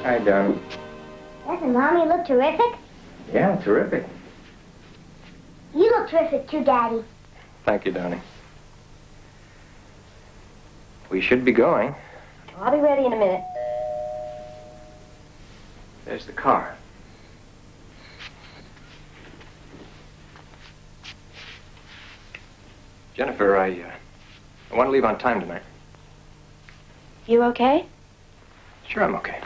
Hi, darling. Doesn't Mommy look terrific? Yeah, terrific. You look terrific too, Daddy. Thank you, darling. We should be going. I'll be ready in a minute. There's the car. Jennifer, I want to leave on time tonight. You okay? Sure, I'm okay.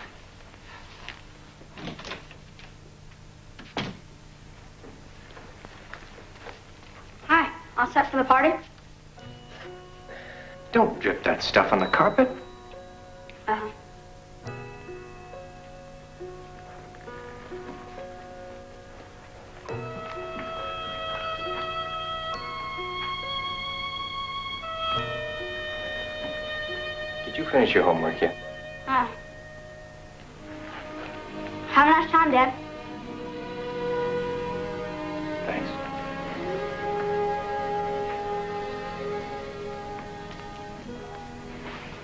Hi, all set for the party? Don't drip that stuff on the carpet. Uh-huh. Did you finish your homework yet? Have a nice time, Dad. Thanks.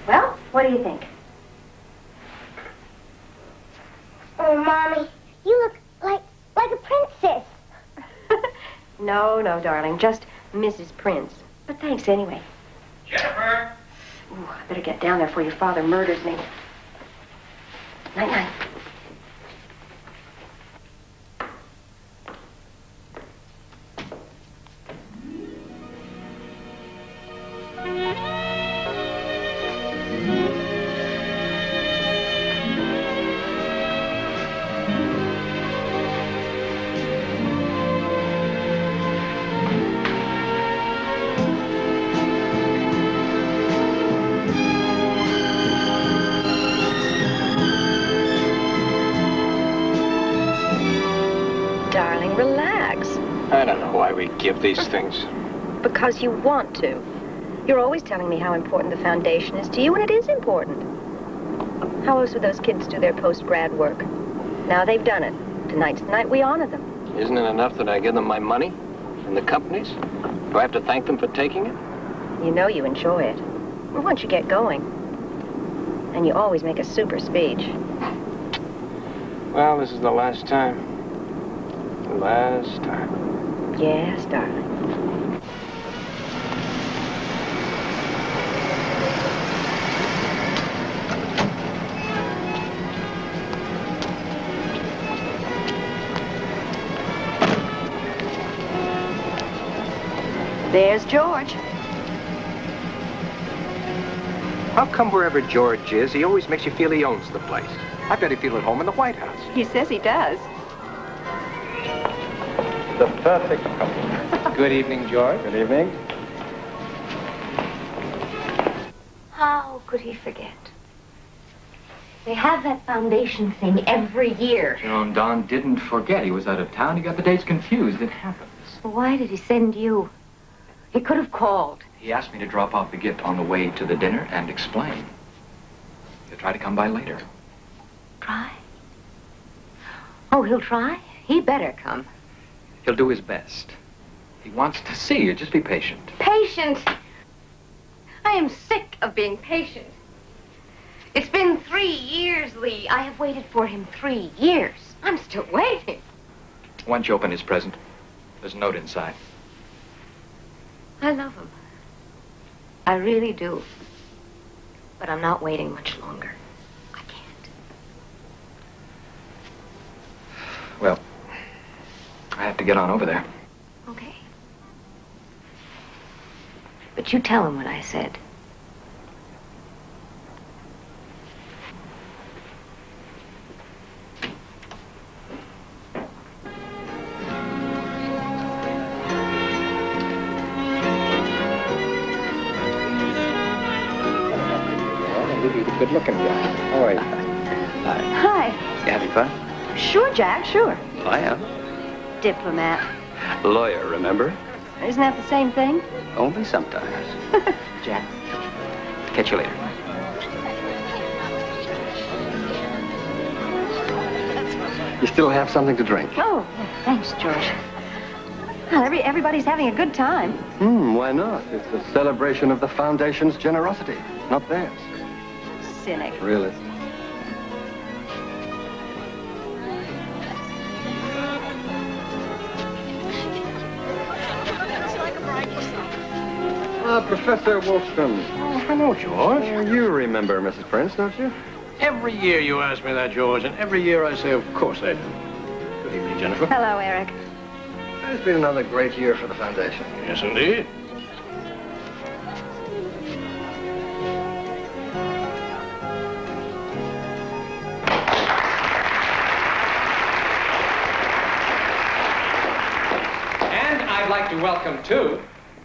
Well, what do you think? Oh, Mommy, you look like a princess. No, darling, just Mrs. Prince. But thanks anyway. Jennifer! Ooh, I better get down there before your father murders me. Night-night. Darling, relax. I don't know why we give these things. Because you want to. You're always telling me how important the foundation is to you, and it is important. How else would those kids do their post-grad work? Now they've done it. Tonight's the night we honor them. Isn't it enough that I give them my money from the companies? Do I have to thank them for taking it? You know you enjoy it. Well, once you get going. And you always make a super speech. Well, this is the last time. The last time. Yes, darling. There's George. How come wherever George is, he always makes you feel he owns the place? I bet he'd feel at home in the White House. He says he does. The perfect couple. Good evening, George. Good evening. How could he forget? They have that foundation thing every year. Joan, Don didn't forget. He was out of town. He got the dates confused. It happens. Why did he send you? He could have called. He asked me to drop off the gift on the way to the dinner and explain. He'll try to come by later. Try? Oh, he'll try? He better come. He'll do his best. He wants to see you. Just be patient. Patient? I am sick of being patient. It's been 3 years, Lee. I have waited for him 3 years. I'm still waiting. Why don't you open his present? There's a note inside. I love him. I really do. But I'm not waiting much longer. I can't. Well, I have to get on over there. Okay. But you tell him what I said. Good-looking guy. How are you? Hi. Hi. You having fun? Sure, Jack, sure. I am. Diplomat. Lawyer, remember? Isn't that the same thing? Only sometimes. Jack, catch you later. You still have something to drink? Oh, thanks, George. Well, everybody's having a good time. Why not? It's a celebration of the Foundation's generosity, not theirs. Cynic. Realist. Professor Wolfstrom. Oh, hello, George. You remember Mrs. Prince, don't you? Every year you ask me that, George, and every year I say, of course I do. Good evening, Jennifer. Hello, Eric. It's been another great year for the foundation. Yes, indeed. And I'd like to welcome, too,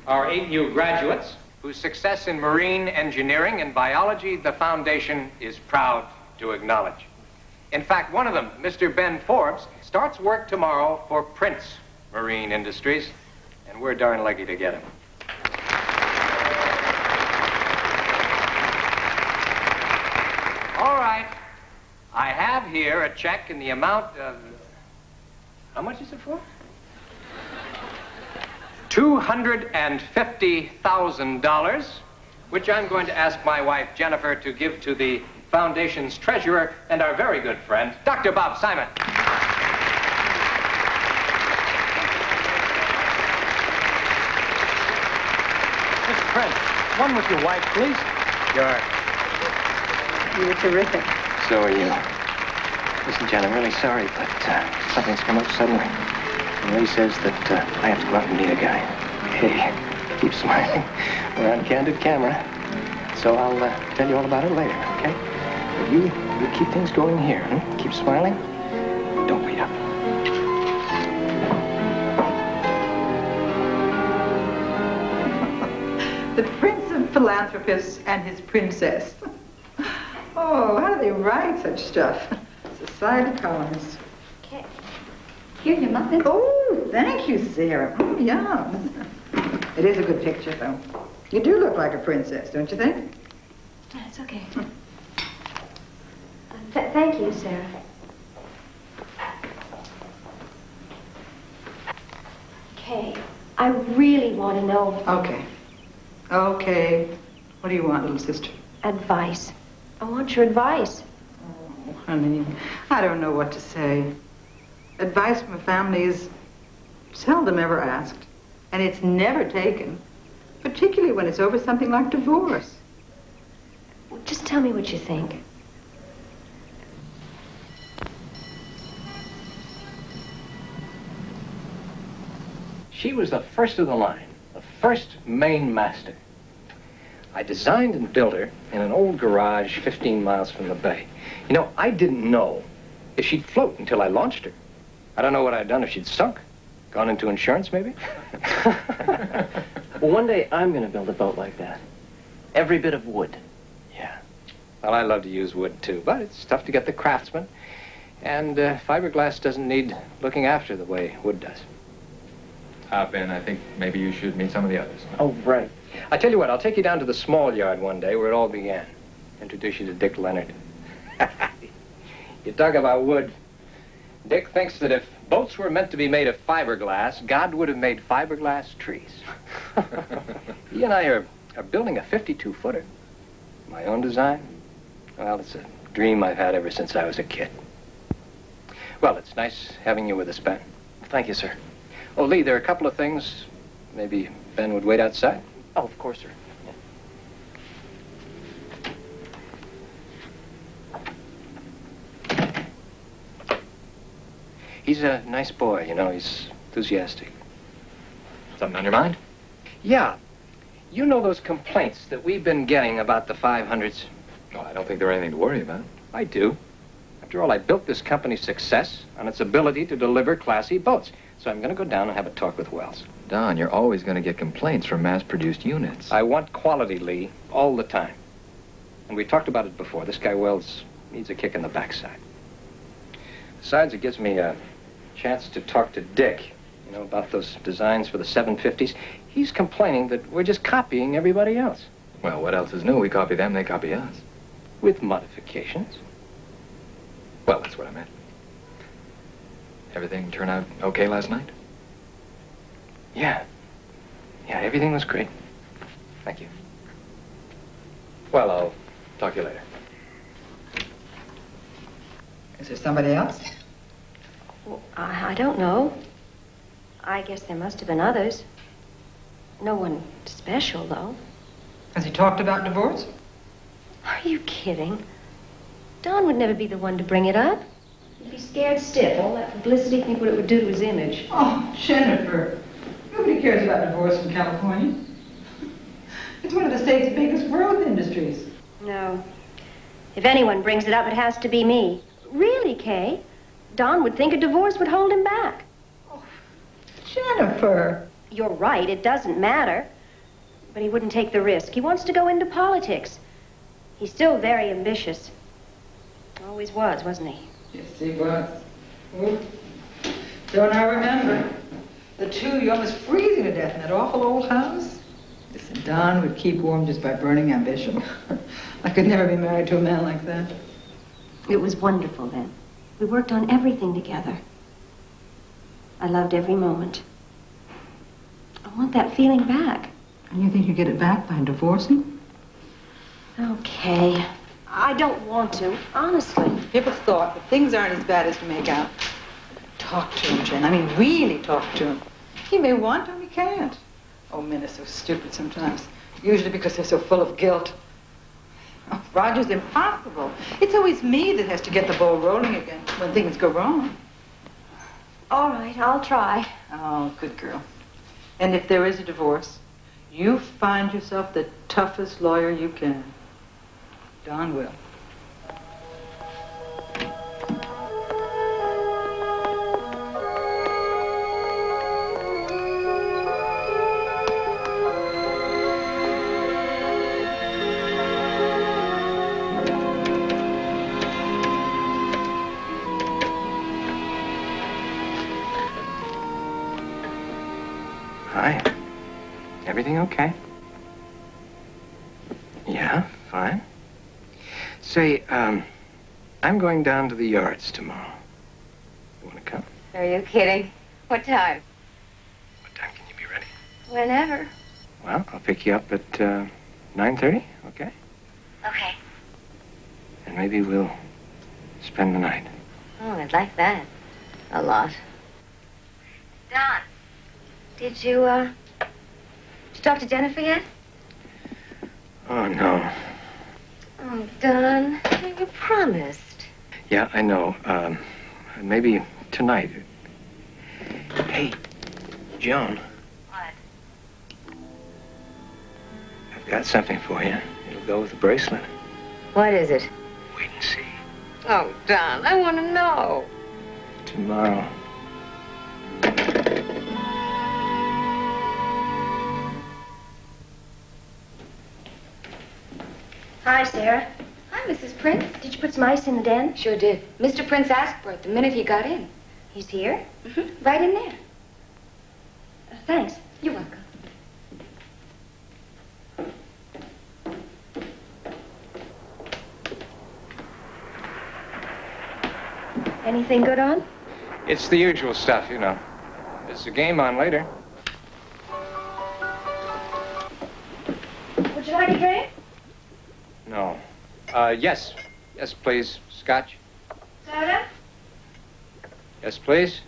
our 8 new graduates whose success in marine engineering and biology the Foundation is proud to acknowledge. In fact, one of them, Mr. Ben Forbes, starts work tomorrow for Prince Marine Industries, and we're darn lucky to get him. All right. I have here a check in the amount of... How much is it for? $250,000, which I'm going to ask my wife, Jennifer, to give to the Foundation's treasurer and our very good friend, Dr. Bob Simon. Mr. Prince, one with your wife, please. Sure. You were terrific. So are you. Listen, Jen, I'm really sorry, but something's come up suddenly. And Lee says that I have to go out and meet a guy. Hey, keep smiling. We're on candid camera. So I'll tell you all about it later, okay? But you keep things going here, huh? Keep smiling. Don't wait up. The Prince of Philanthropists and his princess. Oh, how do they write such stuff? Society columns. Okay. Here, your muffin. Oh, thank you, Sarah. Oh, yum. It is a good picture, though. You do look like a princess, don't you think? It's okay. Thank you, Sarah. Okay. I really want to know Okay. Okay. What do you want, little sister? advice. I want your advice. Oh, honey, I don't know what to say. Advice from a family is seldom ever asked, and it's never taken, particularly when it's over something like divorce. Just tell me what you think. She was the first of the line, the first main master. I designed and built her in an old garage 15 miles from the bay. You know, I didn't know if she'd float until I launched her. I don't know what I'd done if she'd sunk. Gone into insurance, maybe? Well, one day I'm going to build a boat like that. Every bit of wood. Yeah. Well, I love to use wood, too, but it's tough to get the craftsman. And fiberglass doesn't need looking after the way wood does. Ben, I think maybe you should meet some of the others. Oh, right. I tell you what, I'll take you down to the small yard one day where it all began. Introduce you to Dick Leonard. You talk about wood. Dick thinks that if boats were meant to be made of fiberglass, God would have made fiberglass trees. He and I are building a 52-footer. My own design. Well, it's a dream I've had ever since I was a kid. Well, it's nice having you with us, Ben. Thank you, sir. Oh, Lee, there are a couple of things. Maybe Ben would wait outside. Oh, of course, sir. Yeah. He's a nice boy, you know. He's enthusiastic. Something on your mind? Yeah. You know those complaints that we've been getting about the 500s? Well, I don't think there's anything to worry about. I do. After all, I built this company's success on its ability to deliver classy boats. So I'm going to go down and have a talk with Wells. Don, you're always going to get complaints from mass-produced units. I want quality, Lee, all the time. And we talked about it before. This guy Wells needs a kick in the backside. Besides, it gives me a chance to talk to Dick, you know, about those designs for the 750s. He's complaining that we're just copying everybody else. Well, what else is new? We copy them, they copy us. With modifications. Well, that's what I meant. Everything turned out okay last night? Yeah. Yeah, everything was great. Thank you. Well, I'll talk to you later. Is there somebody else? Well, I don't know. I guess there must have been others. No one special, though. Has he talked about divorce? Are you kidding? Don would never be the one to bring it up. He'd be scared stiff. All that publicity, think what it would do to his image. Oh, Jennifer. Nobody cares about divorce in California. It's one of the state's biggest growth industries. No. If anyone brings it up, it has to be me. Really, Kay? Don would think a divorce would hold him back. Oh, Jennifer. You're right, it doesn't matter. But he wouldn't take the risk. He wants to go into politics. He's still very ambitious. Always was, wasn't he? Yes, he was. Oh, don't I remember? The two, you almost freezing to death in that awful old house. Listen, Don would keep warm just by burning ambition. I could never be married to a man like that. It was wonderful then. We worked on everything together. I loved every moment. I want that feeling back. And you think you get it back by divorcing? Okay. I don't want to, honestly. People thought that things aren't as bad as you make out. Talk to him, Jen. I mean, really talk to him. He may want to, he can't. Oh, men are so stupid sometimes. Usually because they're so full of guilt. Oh, Roger's impossible. It's always me that has to get the ball rolling again when things go wrong. All right, I'll try. Oh, good girl. And if there is a divorce, you find yourself the toughest lawyer you can. Don will. Hi. Everything okay? Yeah, fine. Say, I'm going down to the yards tomorrow. You want to come? Are you kidding? What time? What time can you be ready? Whenever. Well, I'll pick you up at 9:30, okay? Okay. And maybe we'll spend the night. Oh, I'd like that. A lot. Don, did you talk to Jennifer yet? Oh, no. Oh, Don, you promised. Yeah, I know. Maybe tonight. Hey, Joan. What? I've got something for you. It'll go with the bracelet. What is it? Wait and see. Oh, Don, I want to know. Tomorrow. Hi, Sarah. Hi, Mrs. Prince. Did you put some ice in the den? Sure did. Mr. Prince asked for it the minute he got in. He's here? Right in there. Thanks. You're welcome. Anything good on? It's the usual stuff, you know. There's a game on later. Would you like a drink? No. Yes. Yes, please. Scotch. Soda? Yes, please.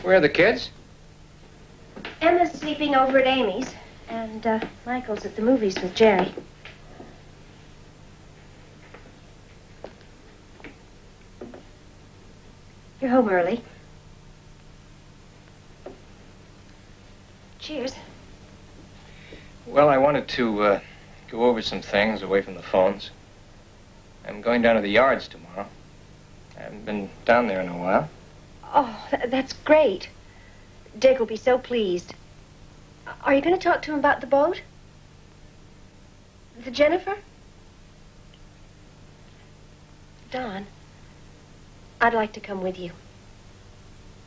Where are the kids? Emma's sleeping over at Amy's, and Michael's at the movies with Jerry. You're home early. Cheers. Well, I wanted to go over some things away from the phones. I'm going down to the yards tomorrow. I haven't been down there in a while. Oh, that's great. Dick will be so pleased. Are you going to talk to him about the boat? The Jennifer? Don, I'd like to come with you.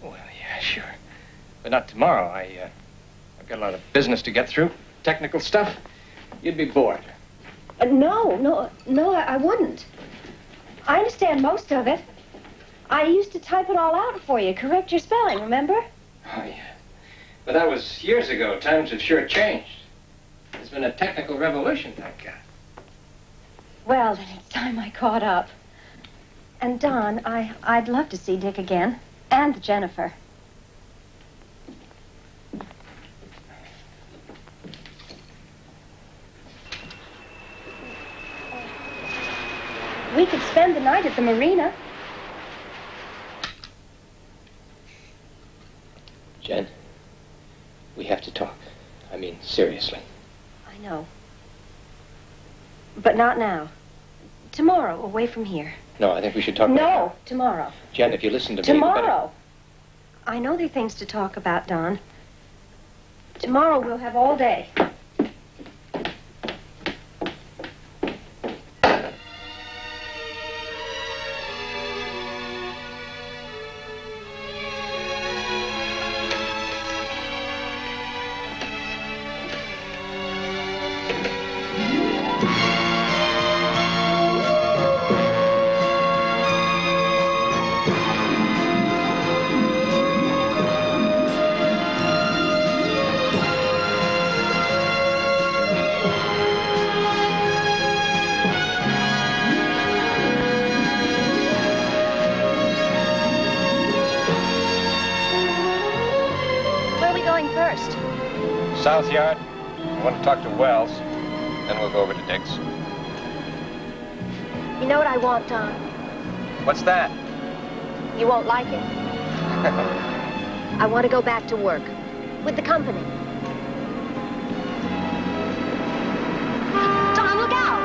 Well, yeah, sure. But not tomorrow. I've got a lot of business to get through. Technical stuff. You'd be bored. No, I wouldn't. I understand most of it. I used to type it all out for you, correct your spelling, remember? Oh, yeah. But that was years ago. Times have sure changed. There's been a technical revolution, thank God. Well, then it's time I caught up. And Don, I'd love to see Dick again. And Jennifer. We could spend the night at the marina. Jen, we have to talk. I mean, seriously. I know. But not now. Tomorrow, away from here. No, I think we should talk right No, now. tomorrow. Jen, if you listen to me... you better- Tomorrow. I know there are things to talk about, Don. Tomorrow we'll have all day. South Yard. I want to talk to Wells. Then we'll go over to Dick's. You know what I want, Don? What's that? You won't like it. I want to go back to work. With the company. Don, look out!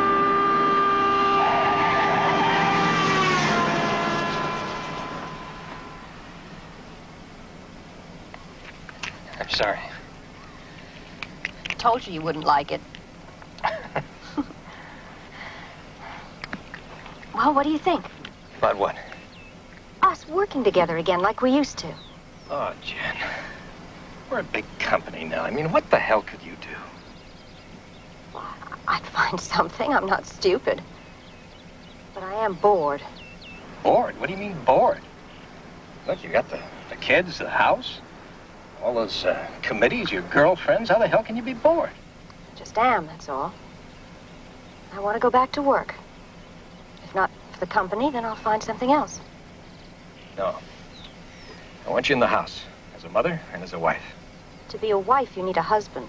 I'm sorry. Told you wouldn't like it. Well, what do you think? About what? Us working together again like we used to. Oh, Jen. We're a big company now. I mean, what the hell could you do? I'd find something. I'm not stupid. But I am bored. Bored? What do you mean bored? Look, you got the kids, the house, all those committees, your girlfriends. How the hell can you be bored? Just am, that's all. I want to go back to work. If not for the company, then I'll find something else. No. I want you in the house, as a mother and as a wife. To be a wife, you need a husband.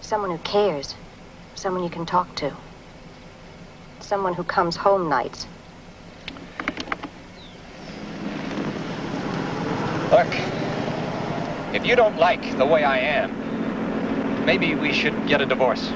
Someone who cares. Someone you can talk to. Someone who comes home nights. Look, if you don't like the way I am, maybe we should get a divorce.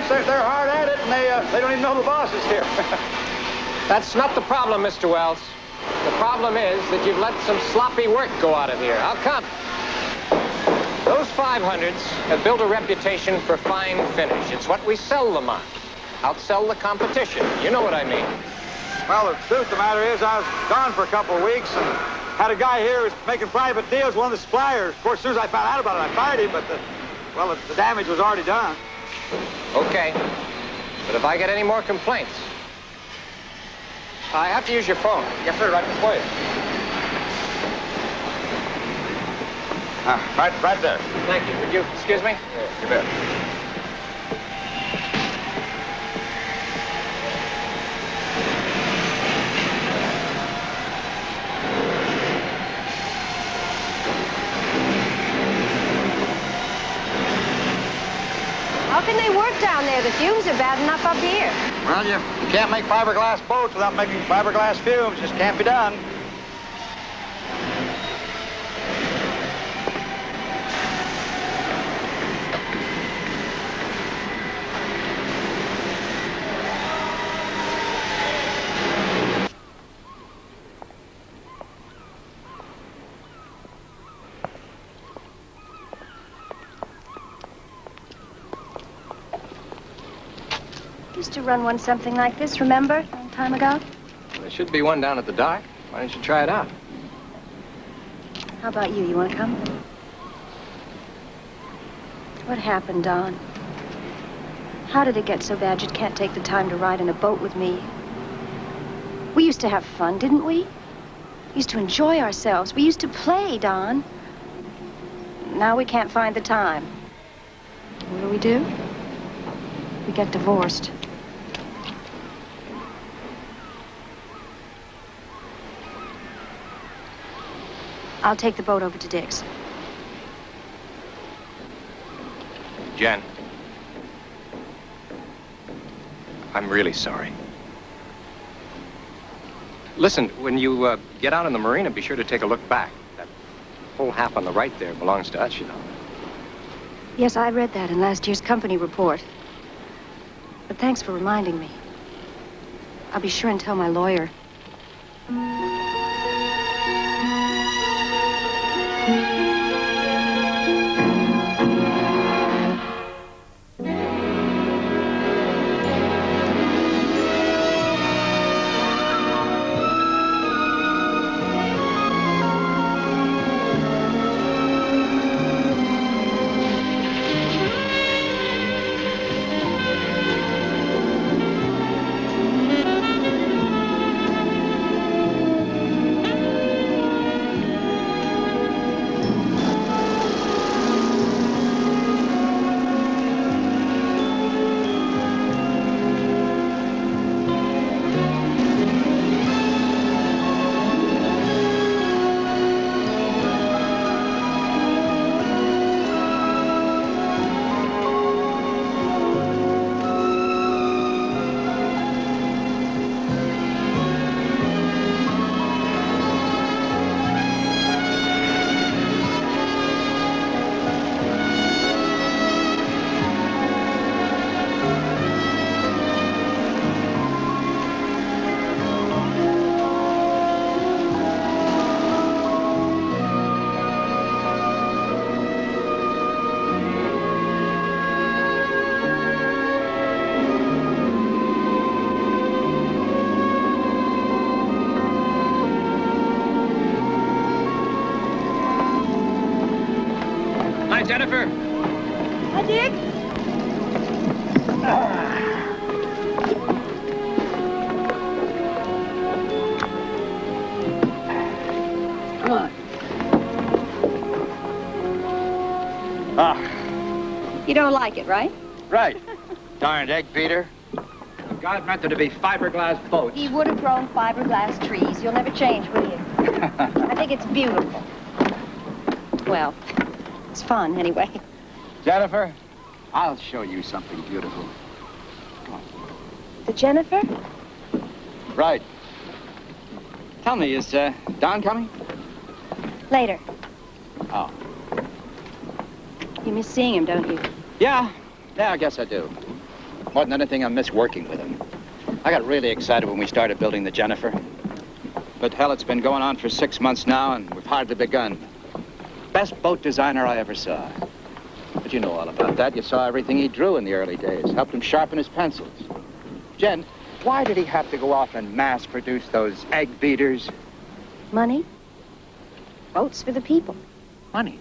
They're hard at it, and they don't even know the boss is here. That's not the problem, Mr. Wells. The problem is that you've let some sloppy work go out of here. How come? Those 500s have built a reputation for fine finish. It's what we sell them on. Outsell the competition. You know what I mean. Well, the truth of the matter is I was gone for a couple of weeks and had a guy here who was making private deals with one of the suppliers. Of course, as soon as I found out about it, I fired him, but the damage was already done. Okay. But if I get any more complaints, I have to use your phone. Yes, sir, right before you. Right there. Thank you. Would you excuse me? Yeah, you bet. How can they work down there? The fumes are bad enough up here. Well, you can't make fiberglass boats without making fiberglass fumes. Just can't be done. Used to run one something like this, remember? A long time ago? There should be one down at the dock. Why don't you try it out? How about you? You want to come? What happened, Don? How did it get so bad you can't take the time to ride in a boat with me? We used to have fun, didn't we? We used to enjoy ourselves. We used to play, Don. Now we can't find the time. What do? We get divorced. I'll take the boat over to Dick's. Jen. I'm really sorry. Listen, when you get out in the marina, be sure to take a look back. That whole half on the right there belongs to us, you know. Yes, I read that in last year's company report. But thanks for reminding me. I'll be sure and tell my lawyer. Jennifer. Hi, Dick. Come on. You don't like it, right? Right. Darned egg beater. God meant there to be fiberglass boats. He would have grown fiberglass trees. You'll never change, will you? I think it's beautiful. Well, it's fun, anyway. Jennifer, I'll show you something beautiful. Come on. The Jennifer? Right. Tell me, is Don coming? Later. Oh. You miss seeing him, don't you? Yeah, I guess I do. More than anything, I miss working with him. I got really excited when we started building the Jennifer. But hell, it's been going on for 6 months now, and we've hardly begun. Best boat designer I ever saw. But you know all about that. You saw everything he drew in the early days. Helped him sharpen his pencils. Jen, why did he have to go off and mass produce those egg beaters? Money? Boats for the people. Money.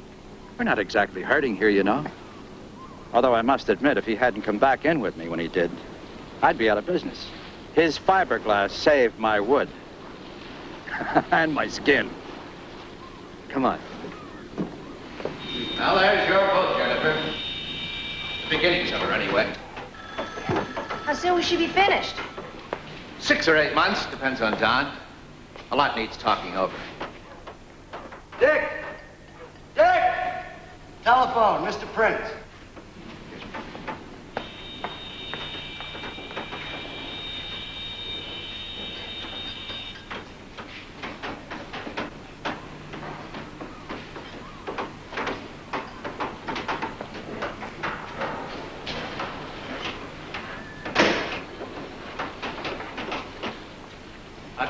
We're not exactly hurting here, you know. Although I must admit, if he hadn't come back in with me when he did, I'd be out of business. His fiberglass saved my wood. And my skin. Come on. Now, there's your boat, Jennifer. The beginnings of her, anyway. How soon will she be finished? 6 or 8 months, depends on Don. A lot needs talking over. Dick! Dick! Telephone, Mr. Prince.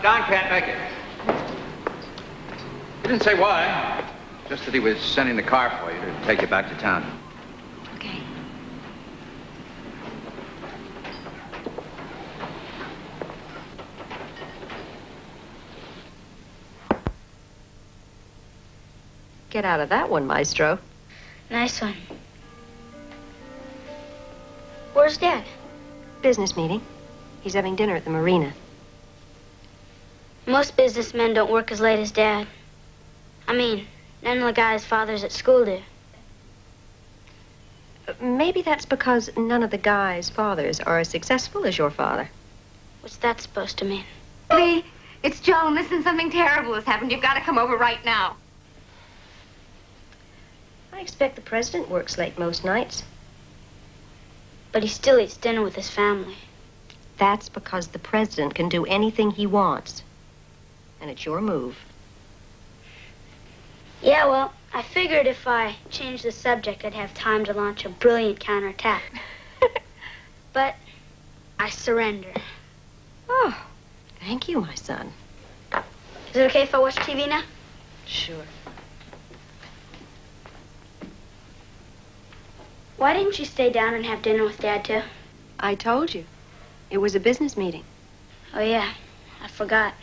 Don can't make it. He didn't say why. Just that he was sending the car for you to take you back to town. Okay. Get out of that one, Maestro. Nice one. Where's Dad? Business meeting. He's having dinner at the marina. Most businessmen don't work as late as Dad. I mean, none of the guys' fathers at school do. Maybe that's because none of the guys' fathers are as successful as your father. What's that supposed to mean? Lee, it's Joan. Listen, something terrible has happened. You've got to come over right now. I expect the president works late most nights. But he still eats dinner with his family. That's because the president can do anything he wants. And it's your move. Yeah, well, I figured if I changed the subject, I'd have time to launch a brilliant counterattack. But I surrender. Oh, thank you, my son. Is it okay if I watch TV now? Sure. Why didn't you stay down and have dinner with Dad, too? I told you. It was a business meeting. Oh, yeah. I forgot.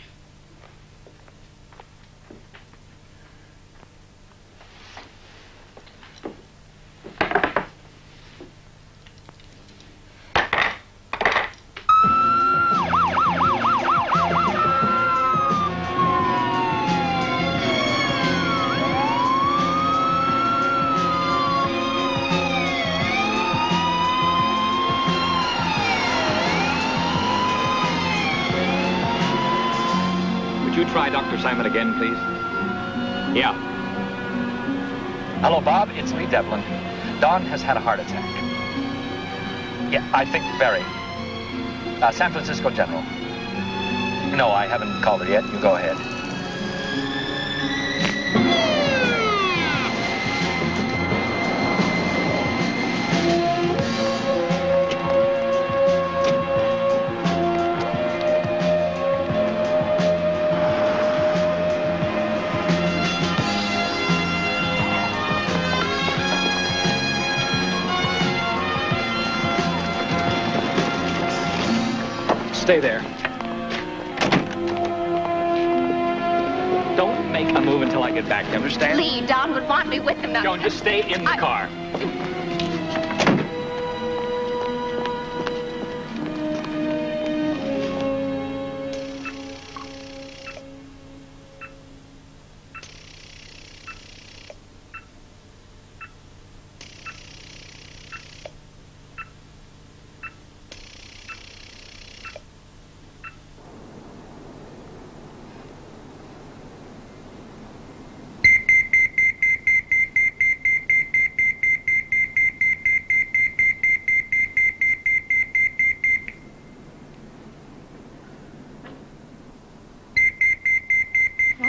Try Dr. Simon again, please. Yeah. Hello, Bob. It's Lee Dillman. Don has had a heart attack. Yeah, I think very. San Francisco General. No, I haven't called her yet. You go ahead. Stay there. Don't make a move until I get back, you understand? Lee, Don would want me with him now. Don't just stay in the car.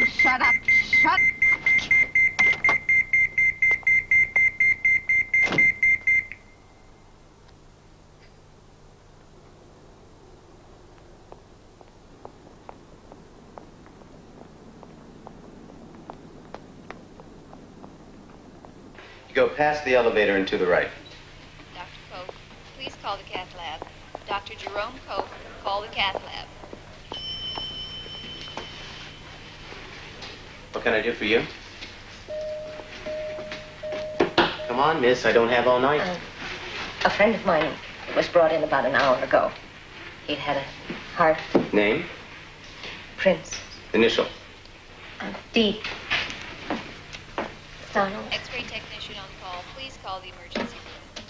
Shut up. Shut. You go past the elevator and to the right. Dr. Cope, please call the cath lab. Dr. Jerome Cope, call the cath lab. What can I do for you? Come on, miss. I don't have all night. A friend of mine was brought in about an hour ago. He'd had a heart. Name? Prince. Initial. D. Donald. X-ray technician on call. Please call the emergency room.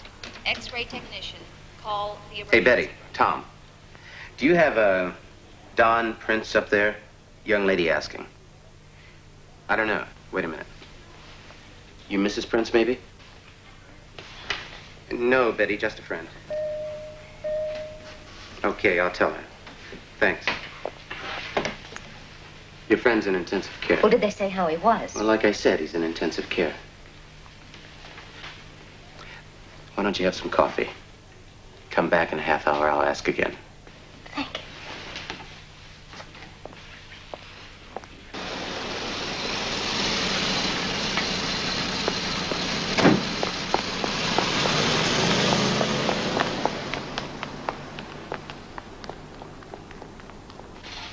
X-ray technician, call the emergency Hey, Betty. room. Tom. Do you have a Don Prince up there? Young lady asking. I don't know. Wait a minute. You Mrs. Prince, maybe? No, Betty, just a friend. Okay, I'll tell her. Thanks. Your friend's in intensive care. Well, did they say how he was? Well, like I said, he's in intensive care. Why don't you have some coffee? Come back in a half hour, I'll ask again. Thank you.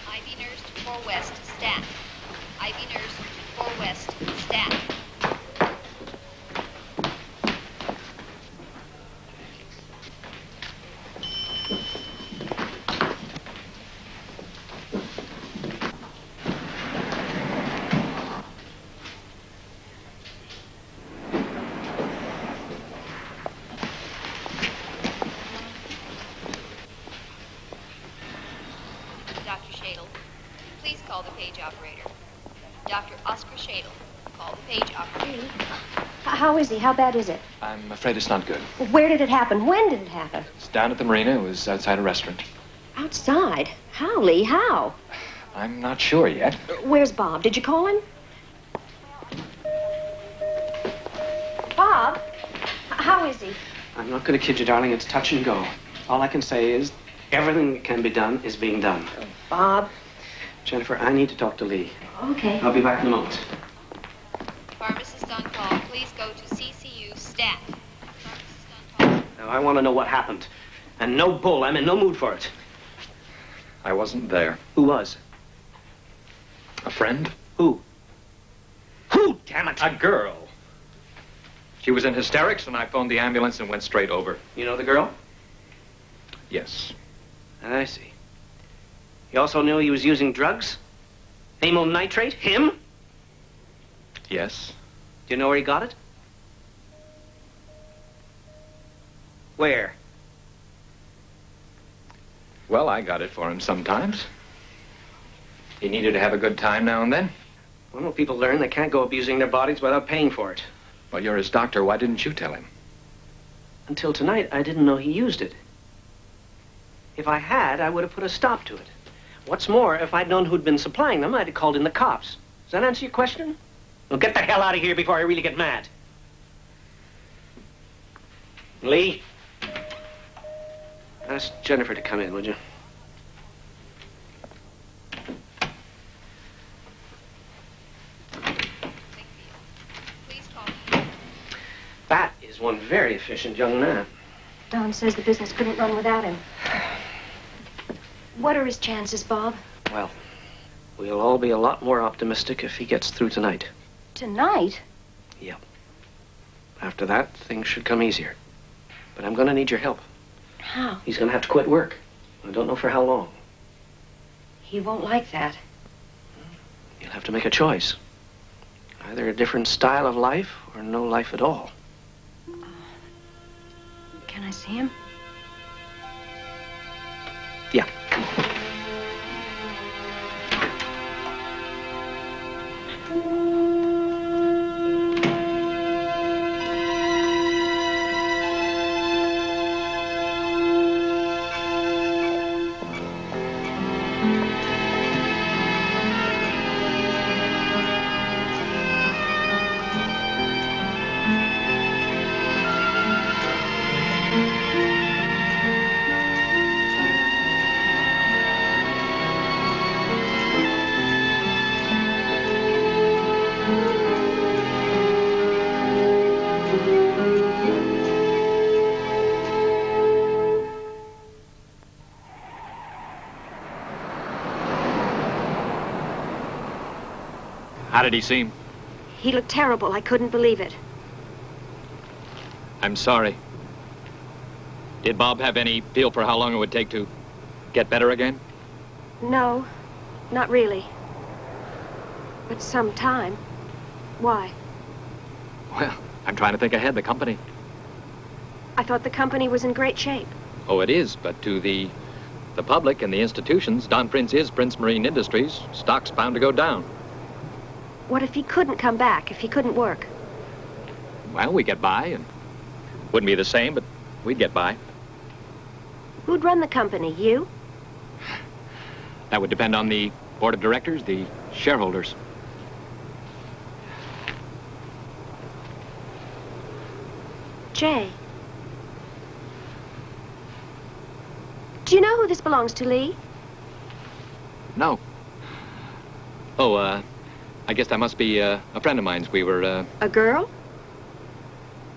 IV nurse to 4 West, stat. IV nurse to 4 West, stat. page operator. Dr. Oscar Shadle. Call the page operator. How is he? How bad is it? I'm afraid it's not good. Where did it happen? When did it happen? It's down at the marina. It was outside a restaurant. Outside? How, Lee? How? I'm not sure yet. Where's Bob? Did you call him? Bob? How is he? I'm not going to kid you, darling. It's touch and go. All I can say is everything that can be done is being done. Bob? Jennifer, I need to talk to Lee. Okay. I'll be back in a moment. Pharmacist on call. Please go to CCU stat. Now, I want to know what happened. And no bull. I'm in no mood for it. I wasn't there. Who was? A friend? Who? Who, damn it? A girl. She was in hysterics, and I phoned the ambulance and went straight over. You know the girl? Yes. I see. You also knew he was using drugs? Amyl nitrate? Him? Yes. Do you know where he got it? Where? Well, I got it for him sometimes. He needed to have a good time now and then. Well, people learn they can't go abusing their bodies without paying for it. Well, you're his doctor. Why didn't you tell him? Until tonight, I didn't know he used it. If I had, I would have put a stop to it. What's more, if I'd known who'd been supplying them, I'd have called in the cops. Does that answer your question? Well, get the hell out of here before I really get mad. Lee? Ask Jennifer to come in, would you? Please call me. That is one very efficient young man. Don says the business couldn't run without him. What are his chances, Bob? Well, we'll all be a lot more optimistic if he gets through tonight. Tonight? Yep. After that, things should come easier. But I'm going to need your help. How? He's going to have to quit work. I don't know for how long. He won't like that. You'll have to make a choice. Either a different style of life or no life at all. Can I see him? Yeah. How did he seem? He looked terrible. I couldn't believe it. I'm sorry. Did Bob have any feel for how long it would take to get better again? No, not really. But some time. Why? Well, I'm trying to think ahead. The company. I thought the company was in great shape. Oh, it is, but to the public and the institutions, Don Prince is Prince Marine Industries. Stock's bound to go down. What if he couldn't come back, if he couldn't work? Well, we get by, and wouldn't be the same, but we'd get by. Who'd run the company, you? That would depend on the board of directors, the shareholders. Jay. Do you know who this belongs to, Lee? No. Oh, I guess that must be a friend of mine's. We were, A girl?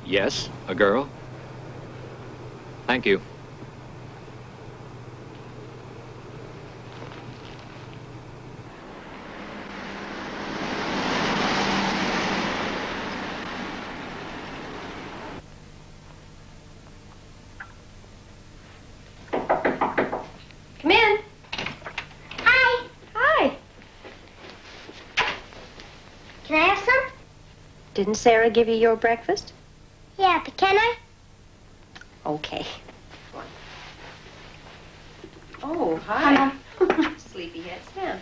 Yes, a girl. Thank you. Come in. Hi. Hi. Can I have some? Didn't Sarah give you your breakfast? Yeah, but can I? Okay. Oh, hi. Sleepyhead. Stand.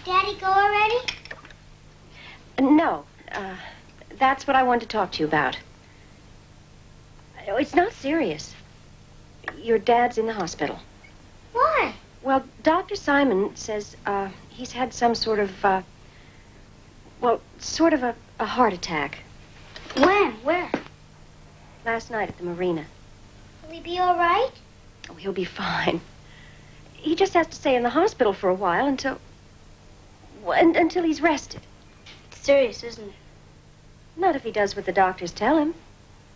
Did Daddy go already? No. That's what I wanted to talk to you about. It's not serious. Your dad's in the hospital. Why? Well, Dr. Simon says he's had some sort of, sort of a heart attack. When? Where? Last night at the marina. Will he be all right? Oh, he'll be fine. He just has to stay in the hospital for a while until he's rested. It's serious, isn't it? Not if he does what the doctors tell him.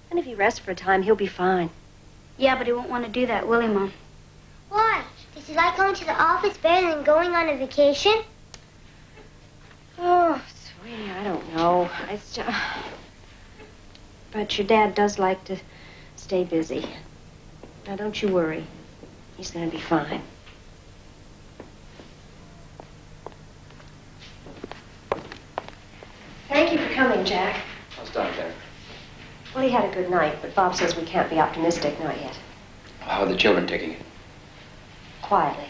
And if he rests for a time, he'll be fine. Yeah, but he won't want to do that, will he, Mom? Why? Does he like going to the office better than going on a vacation? Oh, sweetie, I don't know. But your dad does like to stay busy. Now, don't you worry. He's going to be fine. Thank you for coming, Jack. How's Don, Jennifer? Well, he had a good night, but Bob says we can't be optimistic, not yet. How are the children taking it? Quietly.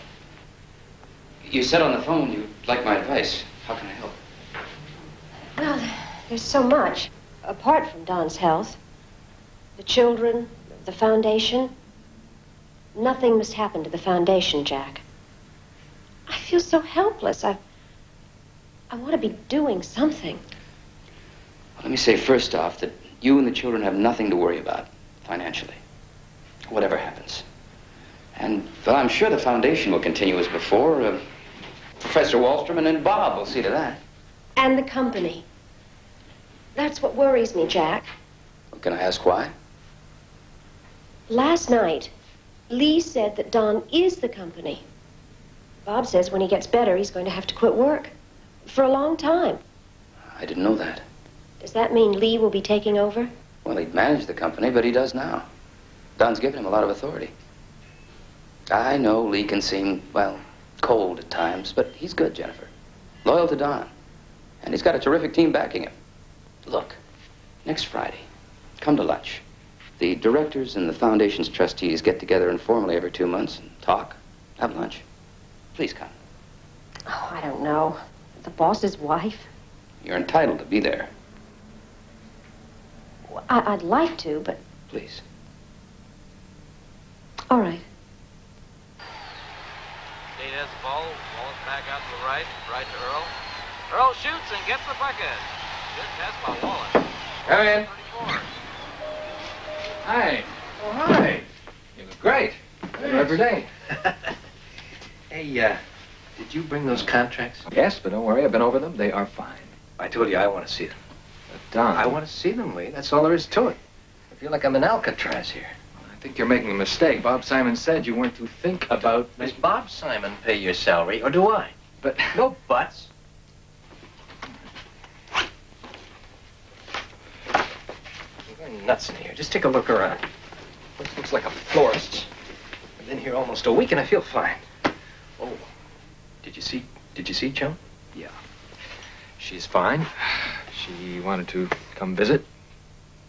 You said on the phone you'd like my advice. How can I help? Well, there's so much. Apart from Don's health, the children, the foundation. Nothing must happen to the foundation, Jack. I feel so helpless. I want to be doing something. Well, let me say first off that you and the children have nothing to worry about financially, whatever happens. And well, I'm sure the foundation will continue as before. Professor Wallstrom and then Bob will see to that. And the company. That's what worries me, Jack. Well, can I ask why? Last night, Lee said that Don is the company. Bob says when he gets better, he's going to have to quit work. For a long time. I didn't know that. Does that mean Lee will be taking over? Well, he'd managed the company, but he does now. Don's given him a lot of authority. I know Lee can seem, well, cold at times, but he's good, Jennifer. Loyal to Don. And he's got a terrific team backing him. Look, next Friday, come to lunch. The directors and the foundation's trustees get together informally every 2 months and talk, have lunch. Please come. Oh, I don't know. The boss's wife? You're entitled to be there. Well, I'd like to, but... Please. All right. State has the ball. Wallace back out to the right. Right to Earl. Earl shoots and gets the bucket. Good pass by Wallace. Come in. 34. Hi. Oh, hi. You look great. Every day. Hey, did you bring those contracts? Yes, but don't worry. I've been over them. They are fine. I told you I want to see them. Don. I want to see them, Lee. That's all there is to it. I feel like I'm in Alcatraz here. I think you're making a mistake. Bob Simon said you weren't to think about... Does Bob Simon pay your salary, or do I? But... No buts. I'm going nuts in here. Just take a look around. This looks like a florist's. I've been here almost a week and I feel fine. Oh, did you see Joan? Yeah. She's fine. She wanted to come visit.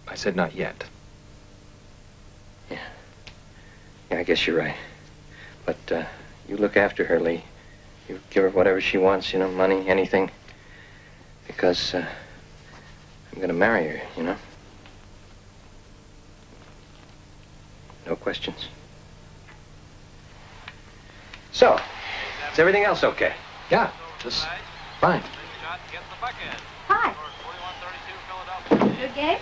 I said not yet. Yeah, I guess you're right. But you look after her, Lee. You give her whatever she wants, you know, money, anything. Because I'm going to marry her, you know. No questions. So, is everything else okay? Yeah, just fine. Hi. Good game?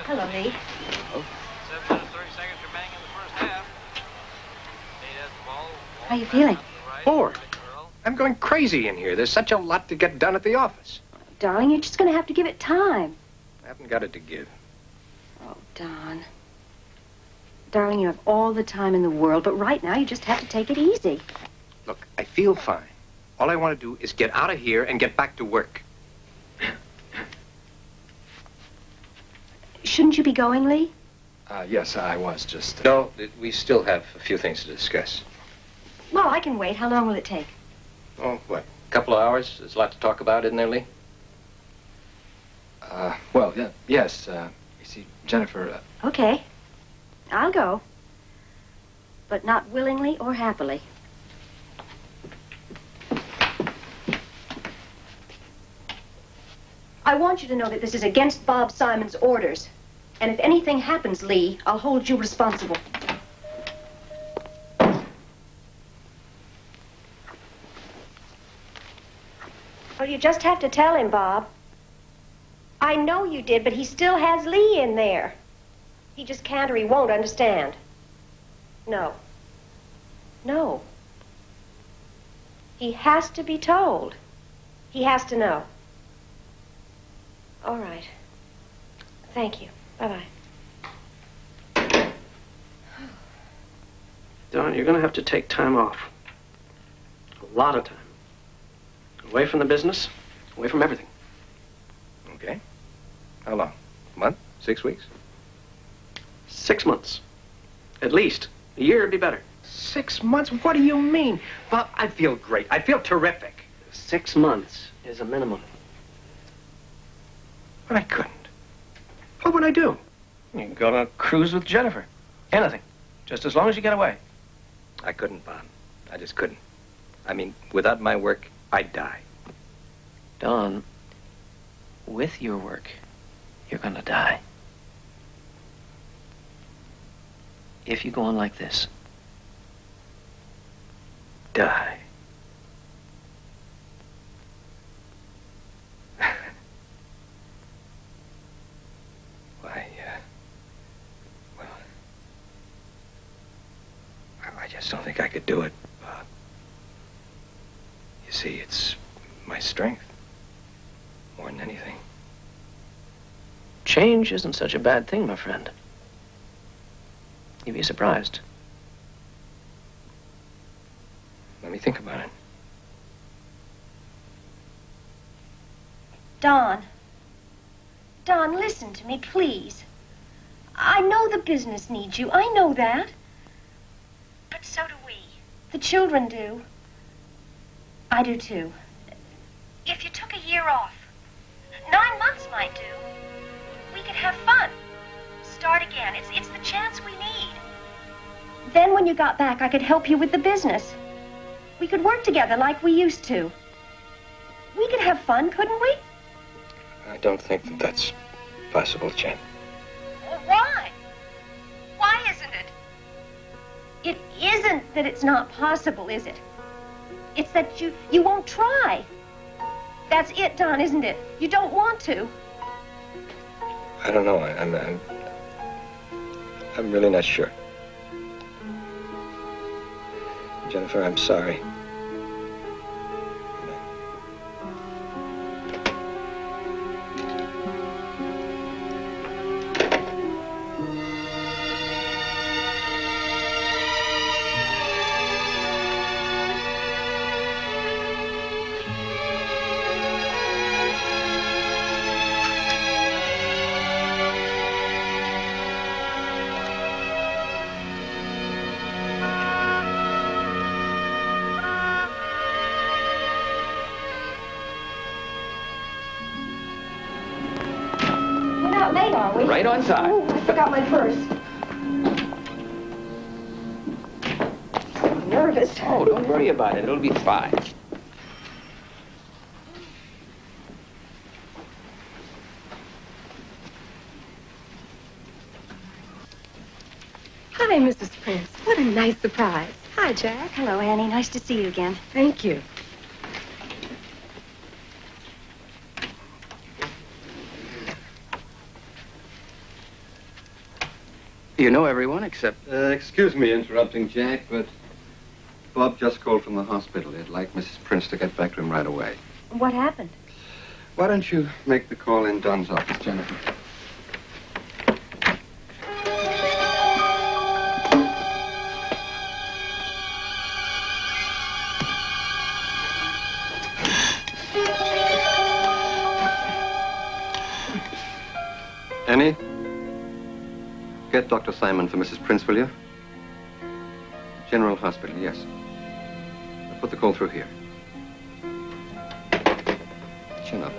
Hello, Lee. 7 minutes, 30 seconds remaining in the first half. State has the ball. How you feeling? Bored. I'm going crazy in here. There's such a lot to get done at the office. Darling, you're just going to have to give it time. I haven't got it to give. Oh, Don. Darling, you have all the time in the world, but right now you just have to take it easy. Look, I feel fine. All I want to do is get out of here and get back to work. Shouldn't you be going, Lee? Yes, I was just... No, we still have a few things to discuss. Well, I can wait. How long will it take? Oh, what, a couple of hours? There's a lot to talk about, isn't there, Lee? Well, yeah, yes. You see, Jennifer... Okay. I'll go. But not willingly or happily. I want you to know that this is against Bob Simon's orders. And if anything happens, Lee, I'll hold you responsible. Well, you just have to tell him, Bob. I know you did, but he still has Lee in there. He just can't or he won't understand. No. No. He has to be told. He has to know. All right. Thank you. Bye-bye. Don, you're going to have to take time off. A lot of time. Away from the business, away from everything. Okay. How long? A month? 6 weeks? 6 months. At least. A year would be better. 6 months? What do you mean? Bob, I feel great. I feel terrific. 6 months is a minimum. But I couldn't. What would I do? You can go on a cruise with Jennifer. Anything. Just as long as you get away. I couldn't, Bob. I just couldn't. I mean, without my work, I'd die. Don, with your work, you're gonna die. If you go on like this, die. Why, well, I just don't think I could do it, Bob. You see, it's my strength, more than anything. Change isn't such a bad thing, my friend. You'd be surprised. Let me think about it. Don. Don, listen to me, please. I know the business needs you. I know that. But so do we. The children do. I do, too. If you took a year off, 9 months might do. We could have fun. Start again. It's the chance we need. Then when you got back, I could help you with the business. We could work together like we used to. We could have fun, couldn't we? I don't think that that's possible, Jen. Well, why? Why isn't it? It isn't that it's not possible, is it? It's that you won't try. That's it, Don, isn't it? You don't want to. I don't know. I'm really not sure. Jennifer, I'm sorry. Right on time. Oh, I forgot my purse. I'm nervous. Oh, don't worry about it. It'll be fine. Hi, Mrs. Prince. What a nice surprise. Hi, Jack. Hello, Annie. Nice to see you again. Thank you. You know everyone except... Excuse me interrupting, Jack, but Bob just called from the hospital. He'd like Mrs. Prince to get back to him right away. What happened? Why don't you make the call in Don's office, Jennifer? Annie? Get Dr. Simon for Mrs. Prince, will you? General Hospital, yes. I'll put the call through here. Chin up.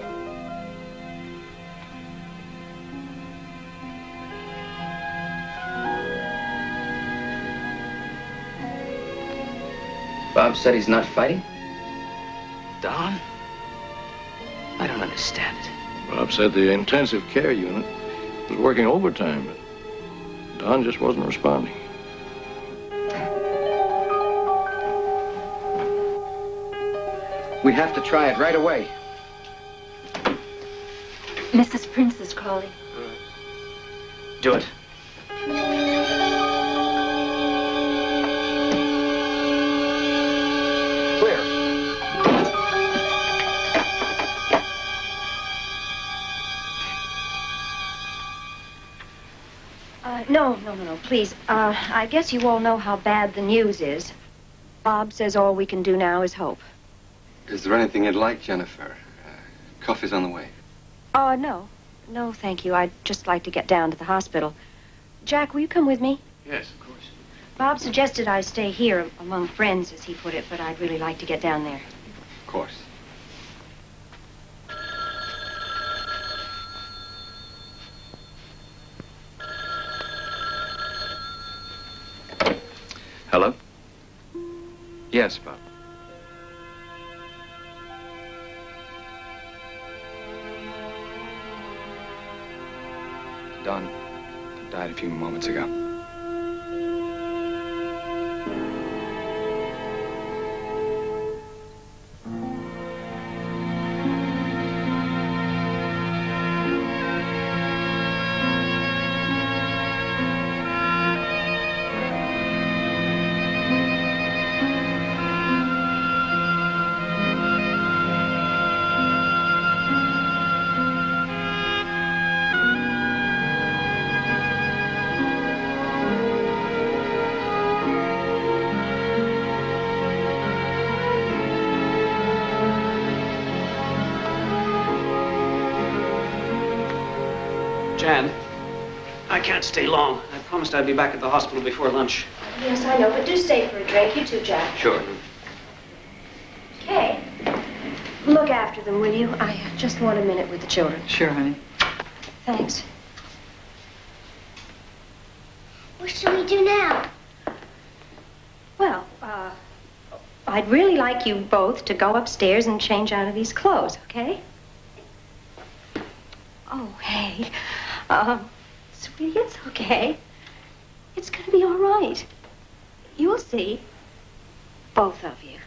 Bob said he's not fighting? Don? I don't understand it. Bob said the intensive care unit was working overtime, but Don just wasn't responding. We have to try it right away. Mrs. Prince is calling. Do it. No, please. I guess you all know how bad the news is. Bob says all we can do now is hope. Is there anything you'd like, Jennifer? Coffee's on the way. No. No, thank you. I'd just like to get down to the hospital. Jack, will you come with me? Yes, of course. Bob suggested I stay here among friends, as he put it, but I'd really like to get down there. Of course. Hello? Yes, Bob. Don died a few moments ago. Jan, I can't stay long. I promised I'd be back at the hospital before lunch. Yes, I know, but do stay for a drink. You too, Jack. Sure. Okay. Look after them, will you? I just want a minute with the children. Sure, honey. Thanks. What should we do now? Well, I'd really like you both to go upstairs and change out of these clothes, okay? Oh, hey. Sweetie, it's okay. It's gonna be all right. You'll see. Both of you.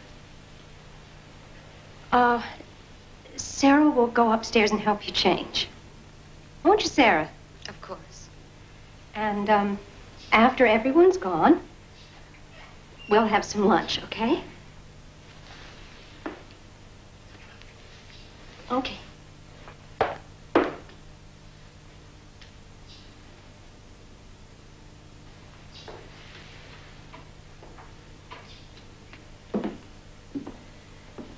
Sarah will go upstairs and help you change. Won't you, Sarah? Of course. And, after everyone's gone, we'll have some lunch, okay? Okay.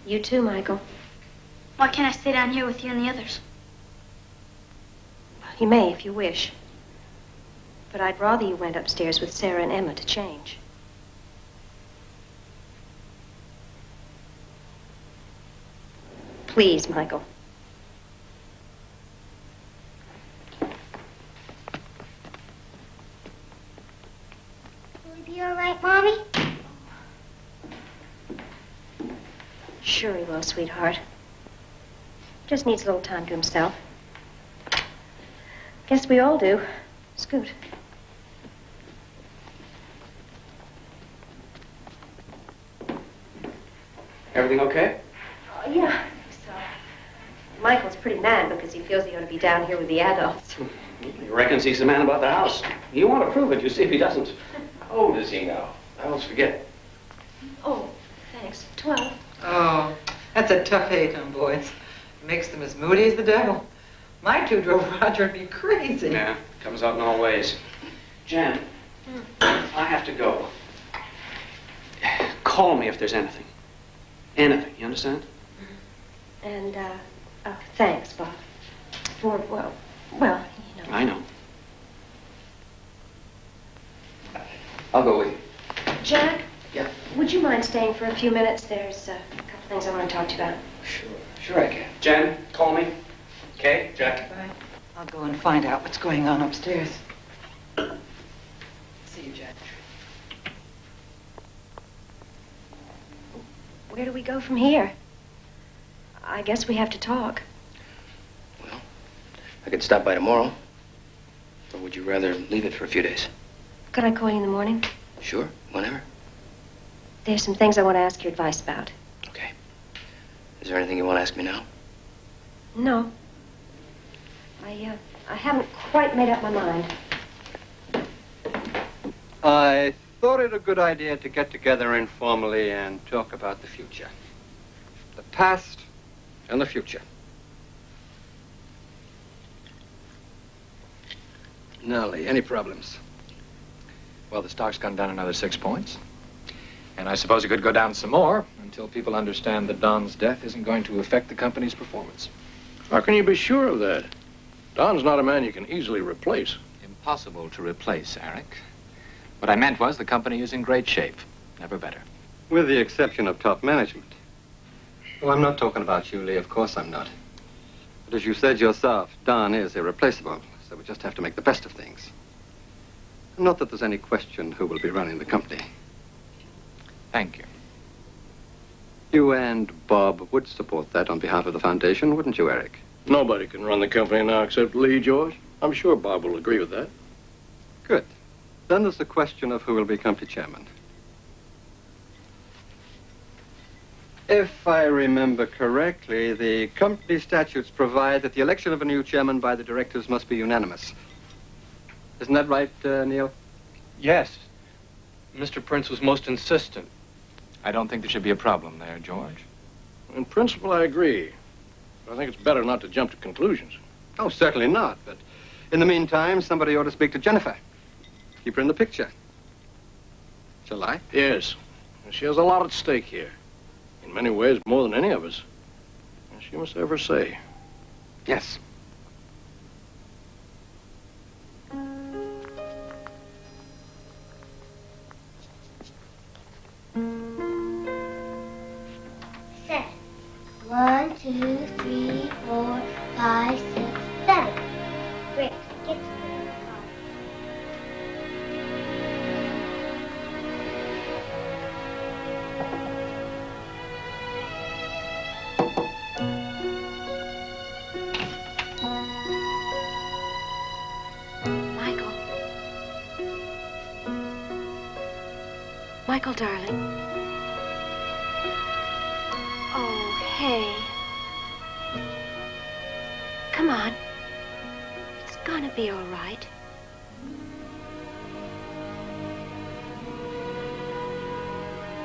You too, Michael. Why can't I stay down here with you and the others? You may if you wish. But I'd rather you went upstairs with Sarah and Emma to change. Please, Michael. Will he be all right, Mommy? Sure he will, sweetheart. Just needs a little time to himself. Guess we all do. Scoot. Everything okay? Yeah, I think so. Michael's pretty mad because he feels he ought to be down here with the adults. He reckons he's the man about the house. You want to prove it, you see if he doesn't. How old is he now? I always forget. Oh, thanks. 12. Oh, that's a tough age on boys. Makes them as moody as the devil. My two drove Roger me crazy. Yeah, comes out in all ways. Jan, I have to go. Call me if there's anything. Anything, you understand? And, thanks, Bob. For, well, you know. I know. I'll go with you. Jack? Yeah? Would you mind staying for a few minutes? There's a couple things I want to talk to you about. Sure I can. Jan, call me. Okay, Jack? Bye. I'll go and find out what's going on upstairs. See you, Jack. Where do we go from here? I guess we have to talk. Well, I could stop by tomorrow. Or would you rather leave it for a few days? Could I call you in the morning? Sure, whenever. There's some things I want to ask your advice about. Is there anything you want to ask me now? No. I haven't quite made up my mind. I thought it a good idea to get together informally and talk about the future. The past and the future. Now, Lee, any problems? Well, the stock's gone down another 6 points. And I suppose it could go down some more until people understand that Don's death isn't going to affect the company's performance. How can you be sure of that? Don's not a man you can easily replace. Impossible to replace, Eric. What I meant was the company is in great shape. Never better. With the exception of top management. Well, I'm not talking about you, Lee. Of course I'm not. But as you said yourself, Don is irreplaceable. So we just have to make the best of things. Not that there's any question who will be running the company. Thank you. You and Bob would support that on behalf of the foundation, wouldn't you, Eric? Nobody can run the company now except Lee, George. I'm sure Bob will agree with that. Good. Then there's the question of who will be company chairman. If I remember correctly, the company statutes provide that the election of a new chairman by the directors must be unanimous. Isn't that right, Neil? Yes. Mr. Prince was most insistent. I don't think there should be a problem there, George. In principle, I agree. But I think it's better not to jump to conclusions. Oh, certainly not. But in the meantime, somebody ought to speak to Jennifer. Keep her in the picture. Shall I? Yes. She has a lot at stake here. In many ways, more than any of us. And she must have her say. Yes. Seven. 1, 2, 3, 4, 5, 6, 7. Great. Get to the car. Michael, darling. Oh, hey. Come on. It's gonna be all right.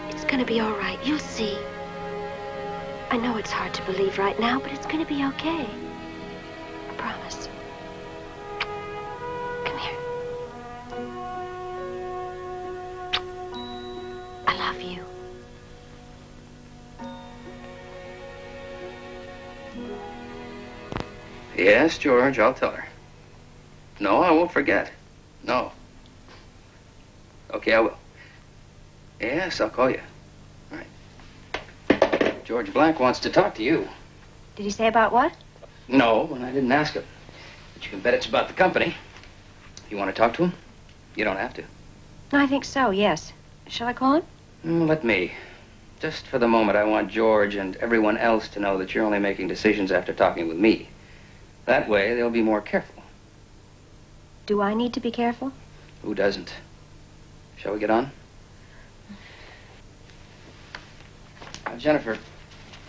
It's gonna be all right. You'll see. I know it's hard to believe right now, but it's gonna be okay. I promise. Come here. I love you. Yes, George, I'll tell her. No, I won't forget. No. Okay, I will. Yes, I'll call you. All right. George Black wants to talk to you. Did he say about what? No, and I didn't ask him. But you can bet it's about the company. You want to talk to him? You don't have to. No, I think so, yes. Shall I call him? Let me. Just for the moment, I want George and everyone else to know that you're only making decisions after talking with me. That way, they'll be more careful. Do I need to be careful? Who doesn't? Shall we get on? Now, Jennifer,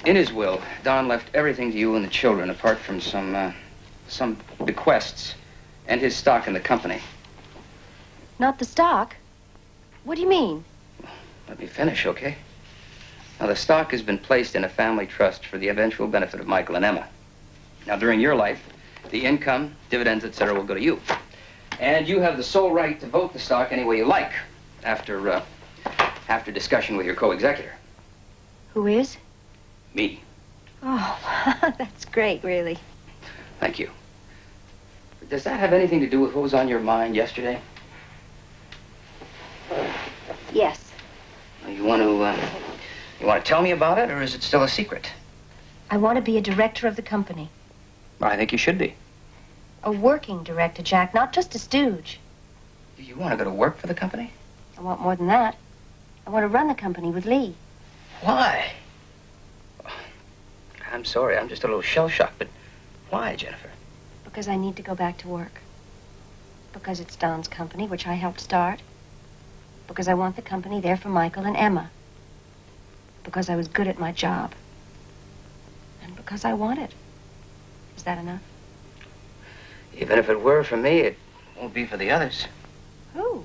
in his will, Don left everything to you and the children, apart from some bequests and his stock in the company. Not the stock? What do you mean? Let me finish, okay? Now, the stock has been placed in a family trust for the eventual benefit of Michael and Emma. Now, during your life, the income, dividends, etc., will go to you. And you have the sole right to vote the stock any way you like, after discussion with your co-executor. Who is? Me. Oh, that's great, really. Thank you. Does that have anything to do with what was on your mind yesterday? Yes. You want to tell me about it, or is it still a secret? I want to be a director of the company. I think you should be. A working director, Jack, not just a stooge. You want to go to work for the company? I want more than that. I want to run the company with Lee. Why? I'm sorry, I'm just a little shell-shocked, but why, Jennifer? Because I need to go back to work. Because it's Don's company, which I helped start. Because I want the company there for Michael and Emma. Because I was good at my job. And because I want it. Is that enough? Even if it were for me, it won't be for the others. Who?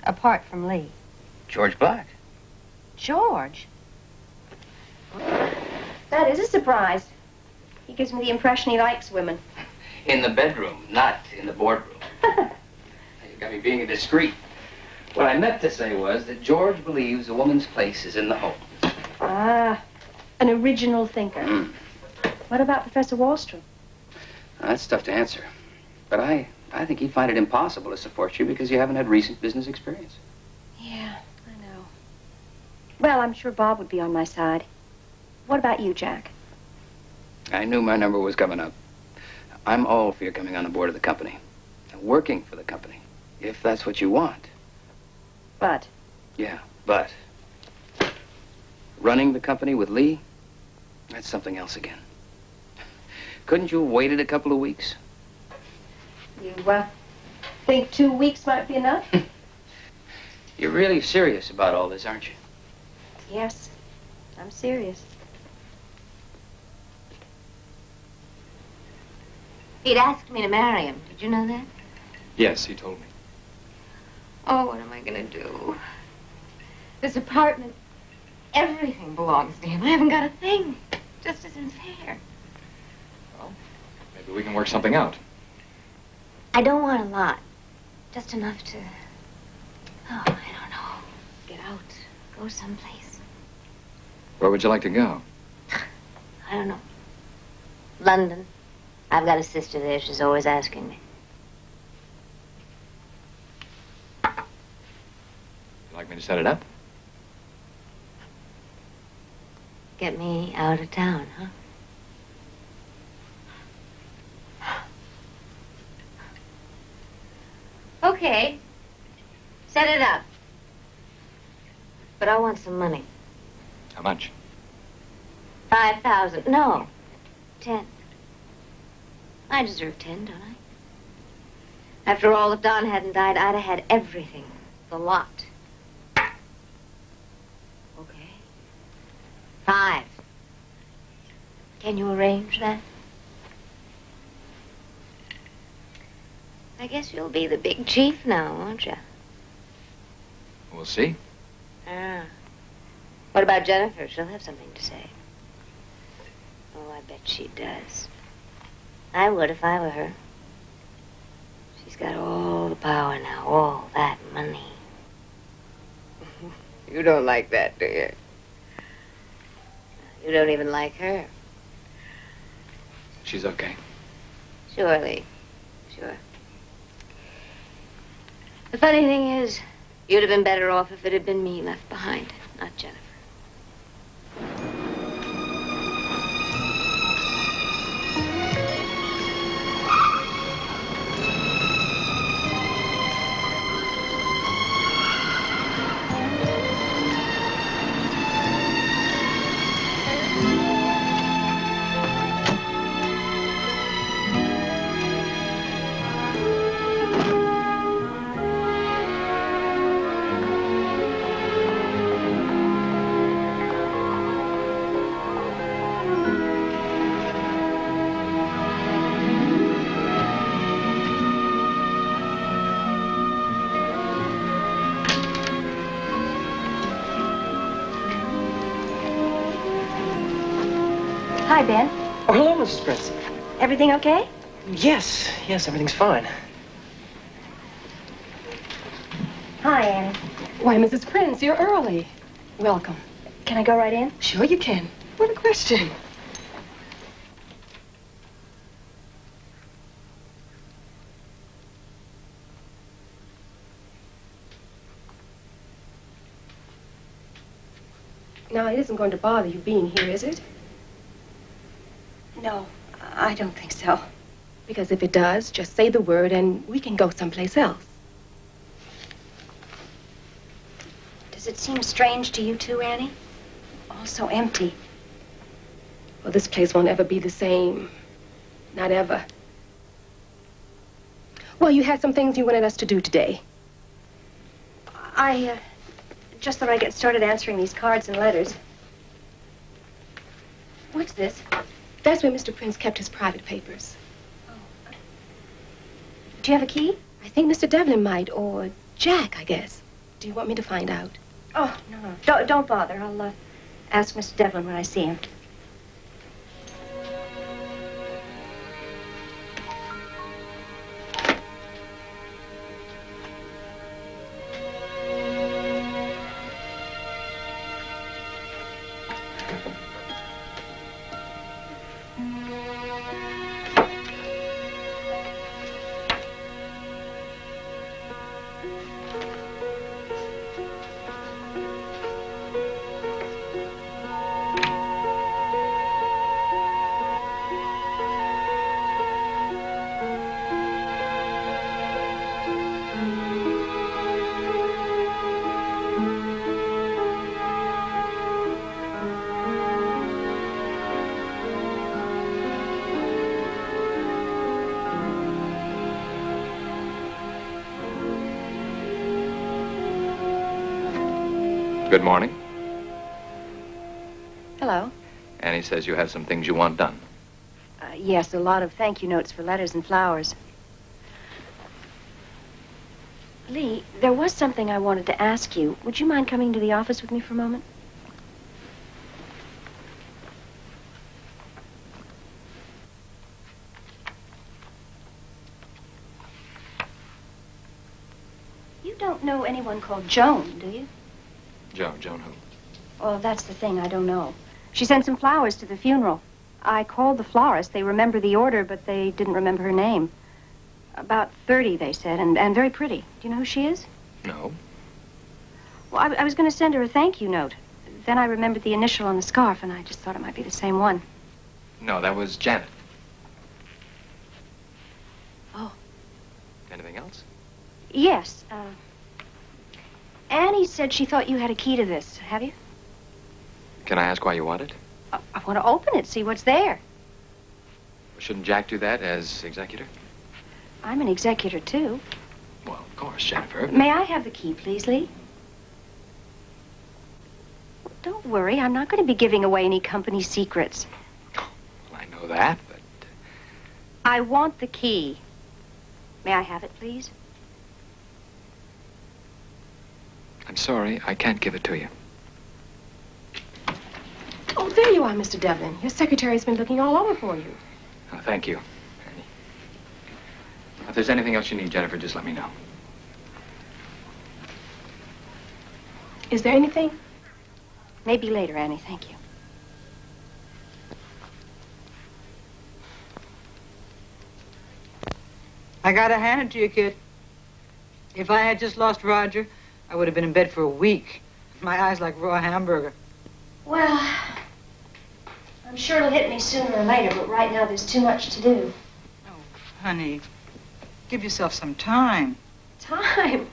Apart from Lee. George Black. George? That is a surprise. He gives me the impression he likes women. In the bedroom, not in the boardroom. You got me being indiscreet. What I meant to say was that George believes a woman's place is in the home. Ah, an original thinker. What about Professor Wallstrom? That's tough to answer. But I think he'd find it impossible to support you because you haven't had recent business experience. Yeah, I know. Well, I'm sure Bob would be on my side. What about you, Jack? I knew my number was coming up. I'm all for you coming on the board of the company. And working for the company, if that's what you want. But? Yeah, but. Running the company with Lee? That's something else again. Couldn't you have waited a couple of weeks? You, think 2 weeks might be enough? You're really serious about all this, aren't you? Yes, I'm serious. He'd asked me to marry him. Did you know that? Yes, he told me. Oh, what am I going to do? This apartment, everything belongs to him. I haven't got a thing. Just isn't fair. Maybe we can work something out. I don't want a lot. Just enough to, I don't know, get out, go someplace. Where would you like to go? I don't know. London. I've got a sister there. She's always asking me. You'd like me to set it up? Get me out of town, huh? Okay. Set it up. But I want some money. How much? 5,000. No. 10. I deserve 10, don't I? After all, if Don hadn't died, I'd have had everything. The lot. Okay. 5. Can you arrange that? I guess you'll be the big chief now, won't you? We'll see. Ah. What about Jennifer? She'll have something to say. Oh, I bet she does. I would if I were her. She's got all the power now, all that money. You don't like that, do you? You don't even like her. She's okay. Surely. Sure. The funny thing is, you'd have been better off if it had been me left behind, not Jennifer. Hi, Ben. Oh, hello, Mrs. Prince. Everything okay? Yes, everything's fine. Hi, Annie. Why, Mrs. Prince, you're early. Welcome. Can I go right in? Sure you can. What a question. Now, it isn't going to bother you being here, is it? No, I don't think so. Because if it does, just say the word and we can go someplace else. Does it seem strange to you too, Annie? All so empty. Well, this place won't ever be the same. Not ever. Well, you had some things you wanted us to do today. I just thought I'd get started answering these cards and letters. What's this? That's where Mr. Prince kept his private papers. Oh. Do you have a key? I think Mr. Devlin might, or Jack, I guess. Do you want me to find out? Oh, no. Don't bother. I'll ask Mr. Devlin when I see him. Good morning. Hello. Annie says you have some things you want done. Yes, a lot of thank you notes for letters and flowers. Lee, there was something I wanted to ask you. Would you mind coming to the office with me for a moment? You don't know anyone called Joan, do you? Joan who? Well, that's the thing. I don't know. She sent some flowers to the funeral. I called the florist. They remember the order, but they didn't remember her name. About 30, they said, and very pretty. Do you know who she is? No. Well, I was going to send her a thank you note. Then I remembered the initial on the scarf, and I just thought it might be the same one. No, that was Janet. Oh. Anything else? Yes. Annie said she thought you had a key to this. Have you? Can I ask why you want it? I want to open it, see what's there. Shouldn't Jack do that as executor? I'm an executor, too. Well, of course, Jennifer. May I have the key, please, Lee? Don't worry, I'm not going to be giving away any company secrets. Well, I know that, but... I want the key. May I have it, please? I'm sorry, I can't give it to you. Oh, there you are, Mr. Devlin. Your secretary's been looking all over for you. Oh, thank you, Annie. If there's anything else you need, Jennifer, just let me know. Is there anything? Maybe later, Annie. Thank you. I gotta hand it to you, kid. If I had just lost Roger, I would have been in bed for a week. My eyes like raw hamburger. Well, I'm sure it'll hit me sooner or later, but right now there's too much to do. Oh, honey, give yourself some time. Time?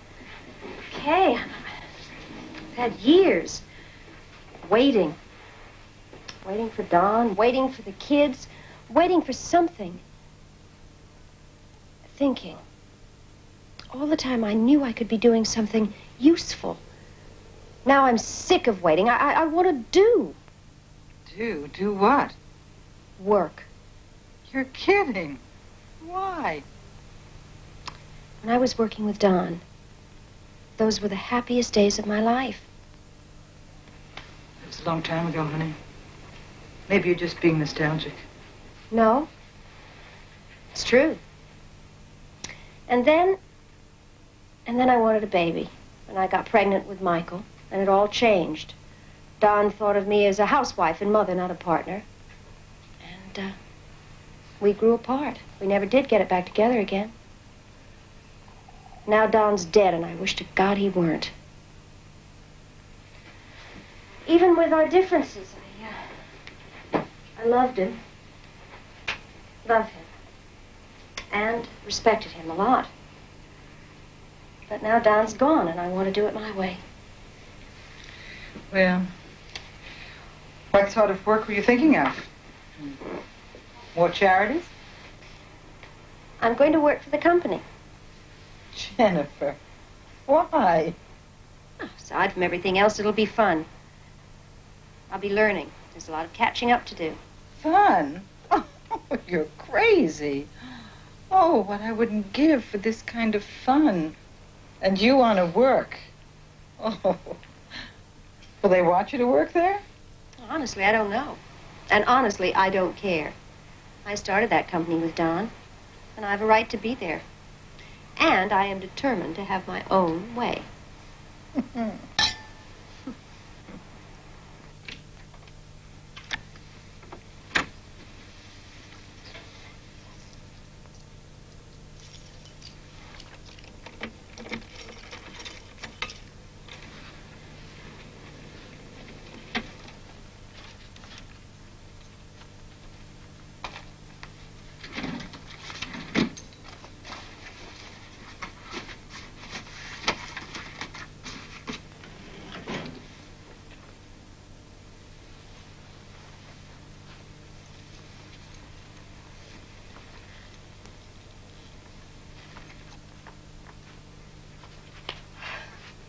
Okay. I've had years waiting. Waiting for Don, waiting for the kids, waiting for something. Thinking. All the time I knew I could be doing something useful. Now I'm sick of waiting. I want to do. Do what? Work. You're kidding. Why? When I was working with Don, those were the happiest days of my life. It was a long time ago, honey. Maybe you're just being nostalgic. No. It's true. And then I wanted a baby. And I got pregnant with Michael, and it all changed. Don thought of me as a housewife and mother, not a partner. And, we grew apart. We never did get it back together again. Now Don's dead, and I wish to God he weren't. Even with our differences, I loved him. Loved him. And respected him a lot. But now Don's gone, and I want to do it my way. Well, what sort of work were you thinking of? More charities? I'm going to work for the company. Jennifer, why? Aside from everything else, it'll be fun. I'll be learning. There's a lot of catching up to do. Fun? Oh, you're crazy. Oh, what I wouldn't give for this kind of fun. And you want to work. Oh. Will they want you to work there? Honestly, I don't know. And honestly, I don't care. I started that company with Don, and I have a right to be there. And I am determined to have my own way.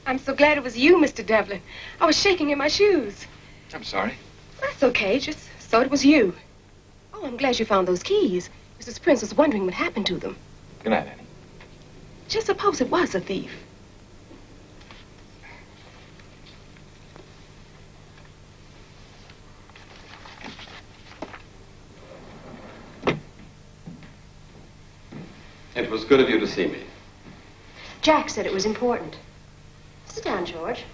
I'm so glad it was you, Mr. Devlin. I was shaking in my shoes. I'm sorry. That's okay. Just thought it was you. Oh, I'm glad you found those keys. Mrs. Prince was wondering what happened to them. Good night, Annie. Just suppose it was a thief. It was good of you to see me. Jack said it was important. Sit down, George.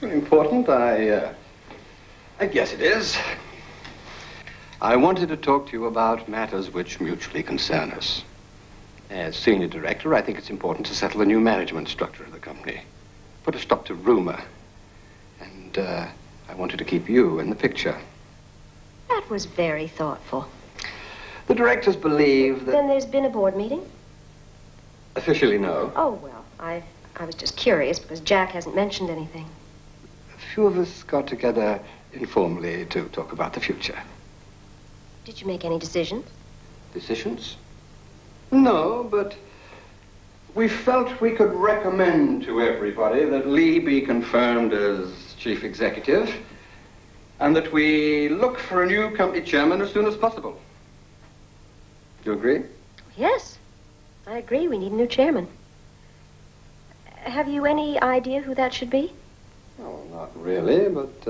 Important? I guess it is. I wanted to talk to you about matters which mutually concern us. As senior director, I think it's important to settle the new management structure of the company. Put a stop to rumor. And I wanted to keep you in the picture. That was very thoughtful. The directors believe that... Then there's been a board meeting? Officially, no. Oh, well, I was just curious because Jack hasn't mentioned anything. A few of us got together informally to talk about the future. Did you make any decisions? Decisions? No, but we felt we could recommend to everybody that Lee be confirmed as chief executive and that we look for a new company chairman as soon as possible. Do you agree? Yes, I agree. We need a new chairman. Have you any idea who that should be? Oh, not really, but,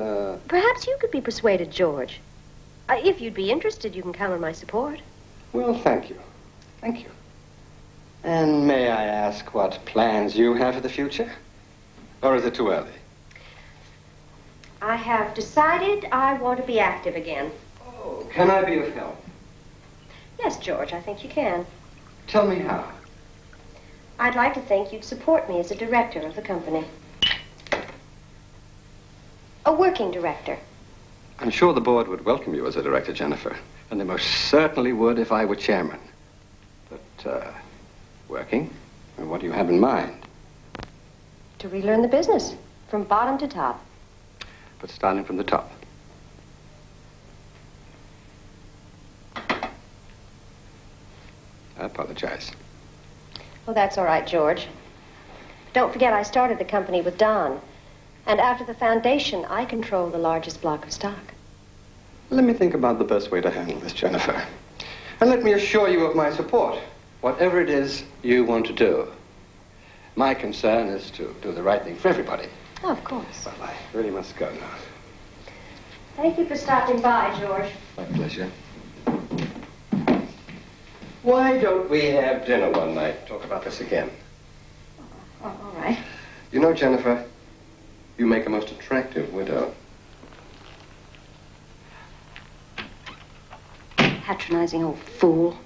Perhaps you could be persuaded, George. If you'd be interested, you can count on my support. Well, thank you. Thank you. And may I ask what plans you have for the future? Or is it too early? I have decided I want to be active again. Oh, can I be of help? Yes, George, I think you can. Tell me how. I'd like to think you'd support me as a director of the company. A working director. I'm sure the board would welcome you as a director, Jennifer. And they most certainly would if I were chairman. But, working? And what do you have in mind? To relearn the business, from bottom to top. But starting from the top. I apologize. Well, that's all right, George. Don't forget I started the company with Don. And after the foundation, I control the largest block of stock. Let me think about the best way to handle this, Jennifer. And let me assure you of my support, whatever it is you want to do. My concern is to do the right thing for everybody. Oh, of course. Well, I really must go now. Thank you for stopping by, George. My pleasure. Why don't we have dinner one night, talk about this again? Oh, all right. You know, Jennifer, you make a most attractive widow. Patronizing old fool.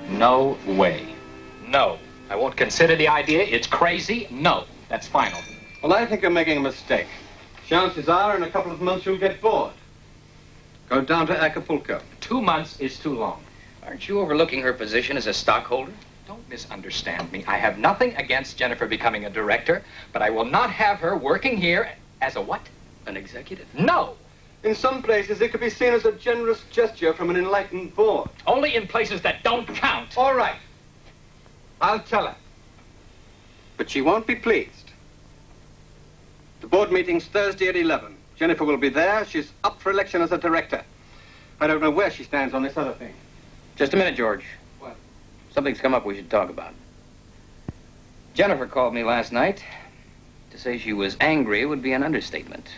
No way. No. I won't consider the idea. It's crazy. No. That's final. Well, I think you're making a mistake. Chances are in a couple of months you'll get bored. Go down to Acapulco. 2 months is too long. Aren't you overlooking her position as a stockholder? Don't misunderstand me. I have nothing against Jennifer becoming a director, but I will not have her working here as a what? An executive? No! In some places, it could be seen as a generous gesture from an enlightened board. Only in places that don't count. All right. I'll tell her. But she won't be pleased. The board meeting's Thursday at 11. Jennifer will be there. She's up for election as a director. I don't know where she stands on this other thing. Just a minute, George. What? Something's come up we should talk about. Jennifer called me last night. To say she was angry would be an understatement.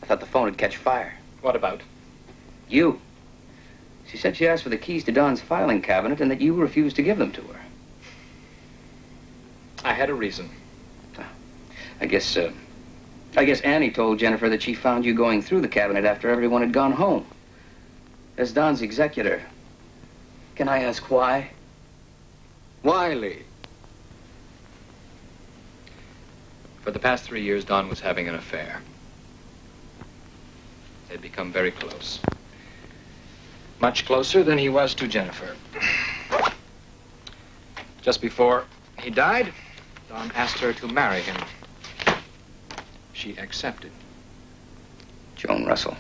I thought the phone would catch fire. What about? You. She said she asked for the keys to Don's filing cabinet and that you refused to give them to her. I had a reason. I guess Annie told Jennifer that she found you going through the cabinet after everyone had gone home. As Don's executor, can I ask why? Why, Lee? For the past 3 years, Don was having an affair. They'd become very close. Much closer than he was to Jennifer. Just before he died, Don asked her to marry him. She accepted. Joan Russell.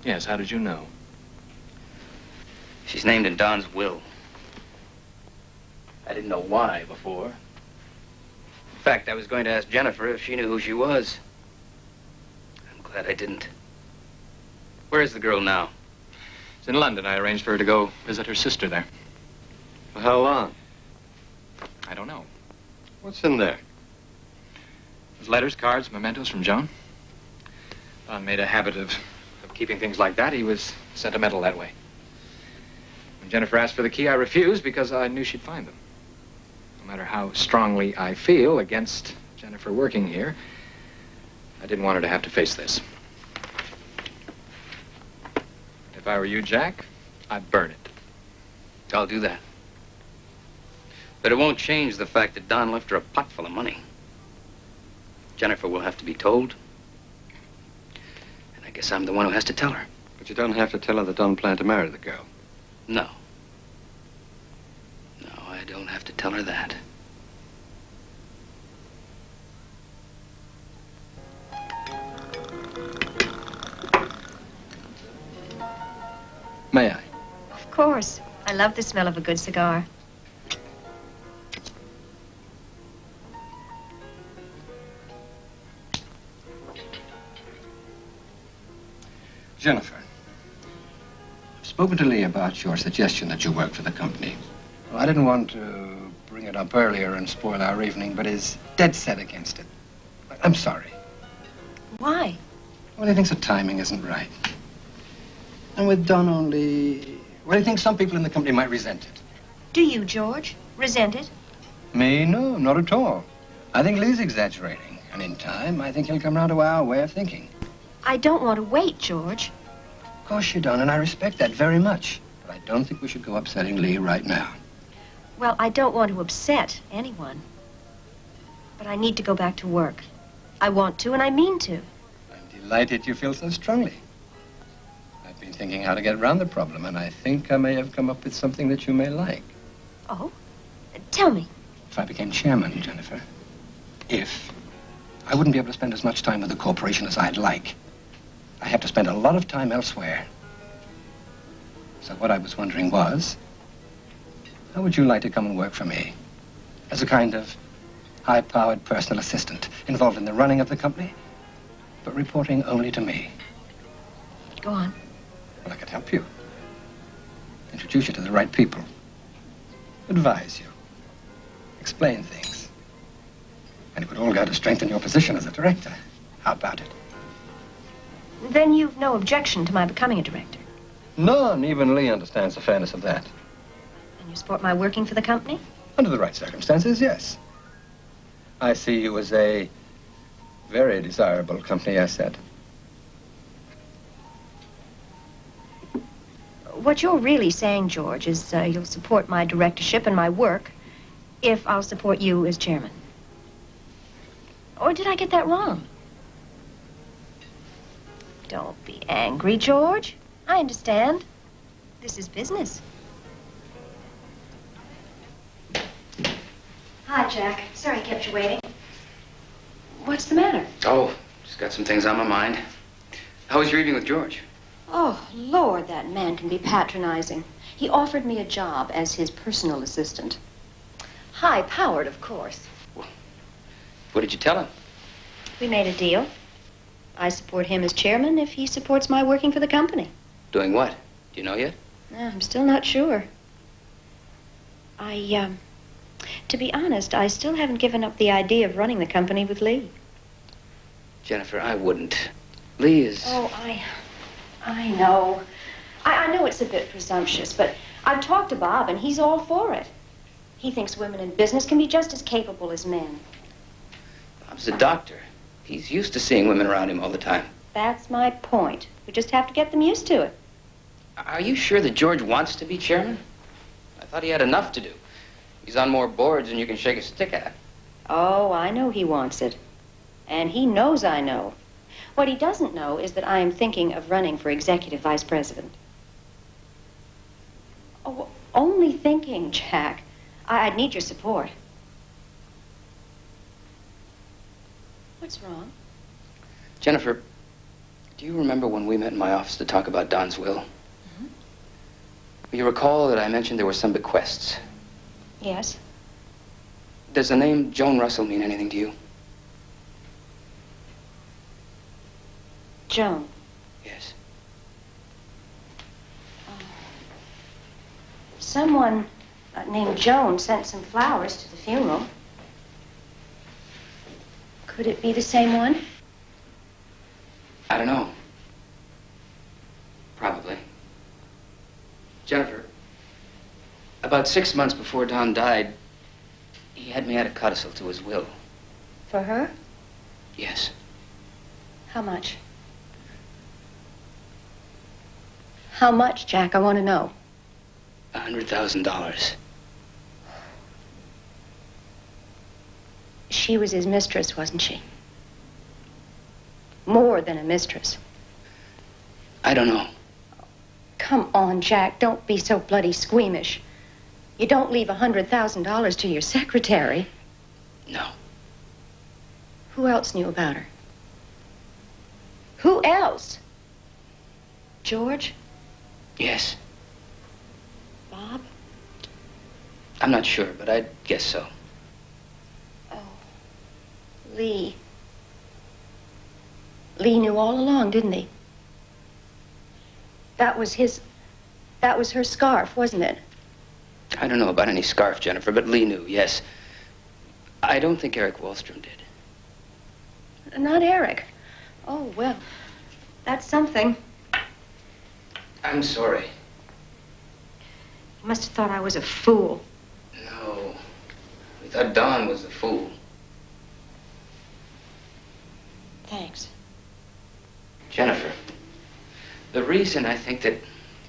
Yes, how did you know? She's named in Don's will. I didn't know why before. In fact, I was going to ask Jennifer if she knew who she was. I'm glad I didn't. Where is the girl now? It's in London. I arranged for her to go visit her sister there. For how long? I don't know. What's in there? There's letters, cards, mementos from Joan. Don made a habit of keeping things like that. He was sentimental that way. When Jennifer asked for the key, I refused because I knew she'd find them. No matter how strongly I feel against Jennifer working here, I didn't want her to have to face this. If I were you, Jack, I'd burn it. I'll do that. But it won't change the fact that Don left her a pot full of money. Jennifer will have to be told. And I guess I'm the one who has to tell her. But you don't have to tell her that Don planned to marry the girl. No. No, I don't have to tell her that. May I? Of course. I love the smell of a good cigar. Jennifer, I've spoken to Lee about your suggestion that you work for the company. Well, I didn't want to bring it up earlier and spoil our evening, but he's dead set against it. I'm sorry. Why? Well, he thinks the timing isn't right. And with Don only... Well, he thinks some people in the company might resent it. Do you, George? Resent it? Me? No, not at all. I think Lee's exaggerating. And in time, I think he'll come round to our way of thinking. I don't want to wait, George. Of course you don't, and I respect that very much. But I don't think we should go upsetting Lee right now. Well, I don't want to upset anyone. But I need to go back to work. I want to, and I mean to. I'm delighted you feel so strongly. I've been thinking how to get around the problem, and I think I may have come up with something that you may like. Oh? Tell me. If I became chairman, Jennifer, I wouldn't be able to spend as much time with the corporation as I'd like. I have to spend a lot of time elsewhere. So what I was wondering was, how would you like to come and work for me? As a kind of high-powered personal assistant, involved in the running of the company, but reporting only to me. Go on. Well, I could help you. Introduce you to the right people. Advise you. Explain things. And it would all go to strengthen your position as a director. How about it? Then you've no objection to my becoming a director. None. Even Lee understands the fairness of that. And you support my working for the company? Under the right circumstances, yes. I see you as a very desirable company asset. What you're really saying, George, is you'll support my directorship and my work if I'll support you as chairman. Or did I get that wrong? Don't be angry, George. I understand. This is business. Hi, Jack. Sorry I kept you waiting. What's the matter? Oh, just got some things on my mind. How was your evening with George? Oh, Lord, that man can be patronizing. He offered me a job as his personal assistant. High-powered, of course. What did you tell him? We made a deal. I support him as chairman if he supports my working for the company. Doing what? Do you know yet? I'm still not sure. To be honest, I still haven't given up the idea of running the company with Lee. Jennifer, I wouldn't. Lee is... Oh, I know. I know it's a bit presumptuous, but I've talked to Bob, and he's all for it. He thinks women in business can be just as capable as men. Bob's a doctor. He's used to seeing women around him all the time. That's my point. We just have to get them used to it. Are you sure that George wants to be chairman? I thought he had enough to do. He's on more boards than you can shake a stick at. Oh, I know he wants it. And he knows I know. What he doesn't know is that I am thinking of running for executive vice president. Oh, only thinking, Jack. I'd need your support. What's wrong? Jennifer, do you remember when we met in my office to talk about Don's will? Mm-hmm. You recall that I mentioned there were some bequests? Yes. Does the name Joan Russell mean anything to you? Joan? Yes. Someone named Joan sent some flowers to the funeral. Could it be the same one? I don't know. Probably. Jennifer, about 6 months before Don died, he had me add a codicil to his will. For her? Yes. How much? How much, Jack? I want to know. $100,000. She was his mistress, wasn't she? More than a mistress. I don't know. Come on, Jack. Don't be so bloody squeamish. You don't leave $100,000 to your secretary. No. Who else knew about her? Who else? George? Yes. Bob? I'm not sure, but I'd guess so. Oh. Lee. Lee knew all along, didn't he? That was her scarf, wasn't it? I don't know about any scarf, Jennifer, but Lee knew, yes. I don't think Eric Wallstrom did. Not Eric. Oh, well, that's something. I'm sorry. You must have thought I was a fool. No. We thought Don was the fool. Thanks. Jennifer, the reason I think that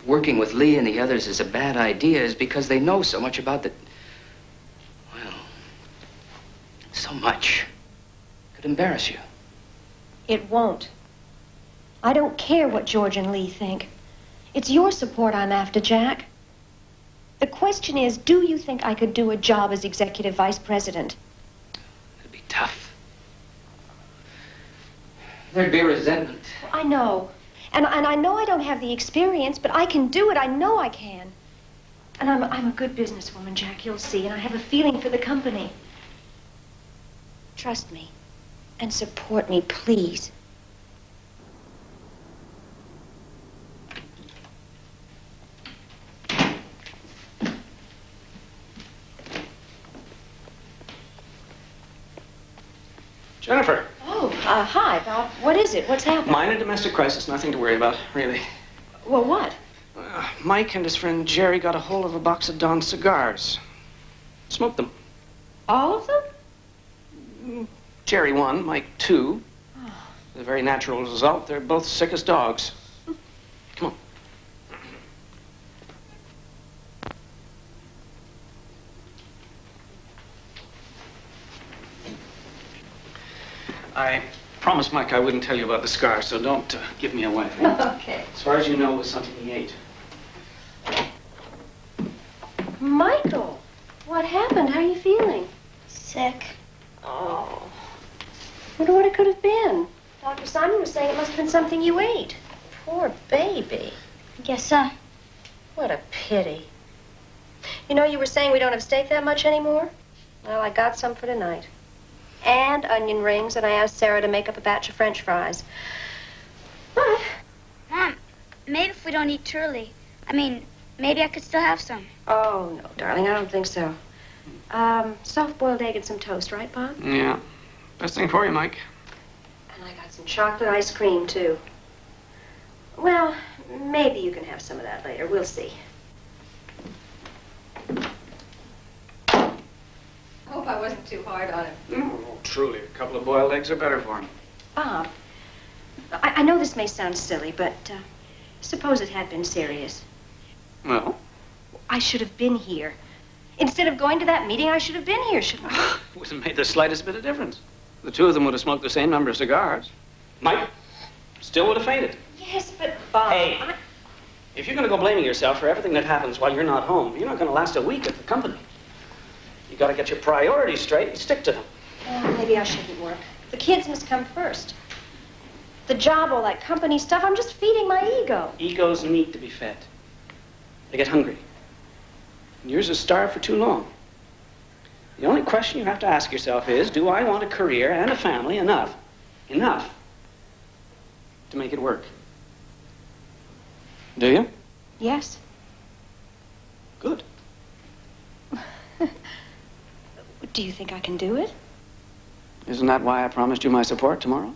working with Lee and the others is a bad idea is because they know so much about the... Well, so much. Could embarrass you. It won't. I don't care what George and Lee think. It's your support I'm after, Jack. The question is, do you think I could do a job as executive vice president? It'd be tough. There'd be resentment. I know. And I know I don't have the experience, but I can do it. I know I can. And I'm a good businesswoman, Jack, you'll see. And I have a feeling for the company. Trust me. And support me, please. Jennifer. Oh, hi, Bob. What is it? What's happening? Minor domestic crisis, nothing to worry about, really. Well, what? Mike and his friend Jerry got a hold of a box of Don's cigars. Smoked them. All of them? Jerry 1, Mike 2. Oh. The very natural result, they're both sick as dogs. Come on. I promised Mike I wouldn't tell you about the scar, so don't give me away. Okay. As far as you know, it was something he ate. Michael, what happened? How are you feeling? Sick. Oh. Wonder what it could have been. Dr. Simon was saying it must have been something you ate. Poor baby. I guess so. What a pity. You know, you were saying we don't have steak that much anymore? Well, I got some for tonight. And onion rings, and I asked Sarah to make up a batch of French fries. But... Mom, maybe if we don't eat too early, maybe I could still have some. Oh, no, darling, I don't think so. Soft-boiled egg and some toast, right, Bob? Yeah. Best thing for you, Mike. And I got some chocolate ice cream, too. Well, maybe you can have some of that later. We'll see. I hope I wasn't too hard on him. Oh, truly, a couple of boiled eggs are better for him. Bob, I know this may sound silly, but suppose it had been serious. Well? I should have been here. Instead of going to that meeting, I should have been here, shouldn't I? It wouldn't have made the slightest bit of difference. The two of them would have smoked the same number of cigars. Mike still would have fainted. Yes, but Bob... Hey, if you're going to go blaming yourself for everything that happens while you're not home, you're not going to last a week at the company. You got to get your priorities straight and stick to them. Well, maybe I shouldn't work. The kids must come first. The job, all that company stuff, I'm just feeding my ego. Egos need to be fed. They get hungry. And yours is starved for too long. The only question you have to ask yourself is, do I want a career and a family enough to make it work? Do you? Yes. Good. Do you think I can do it? Isn't that why I promised you my support tomorrow?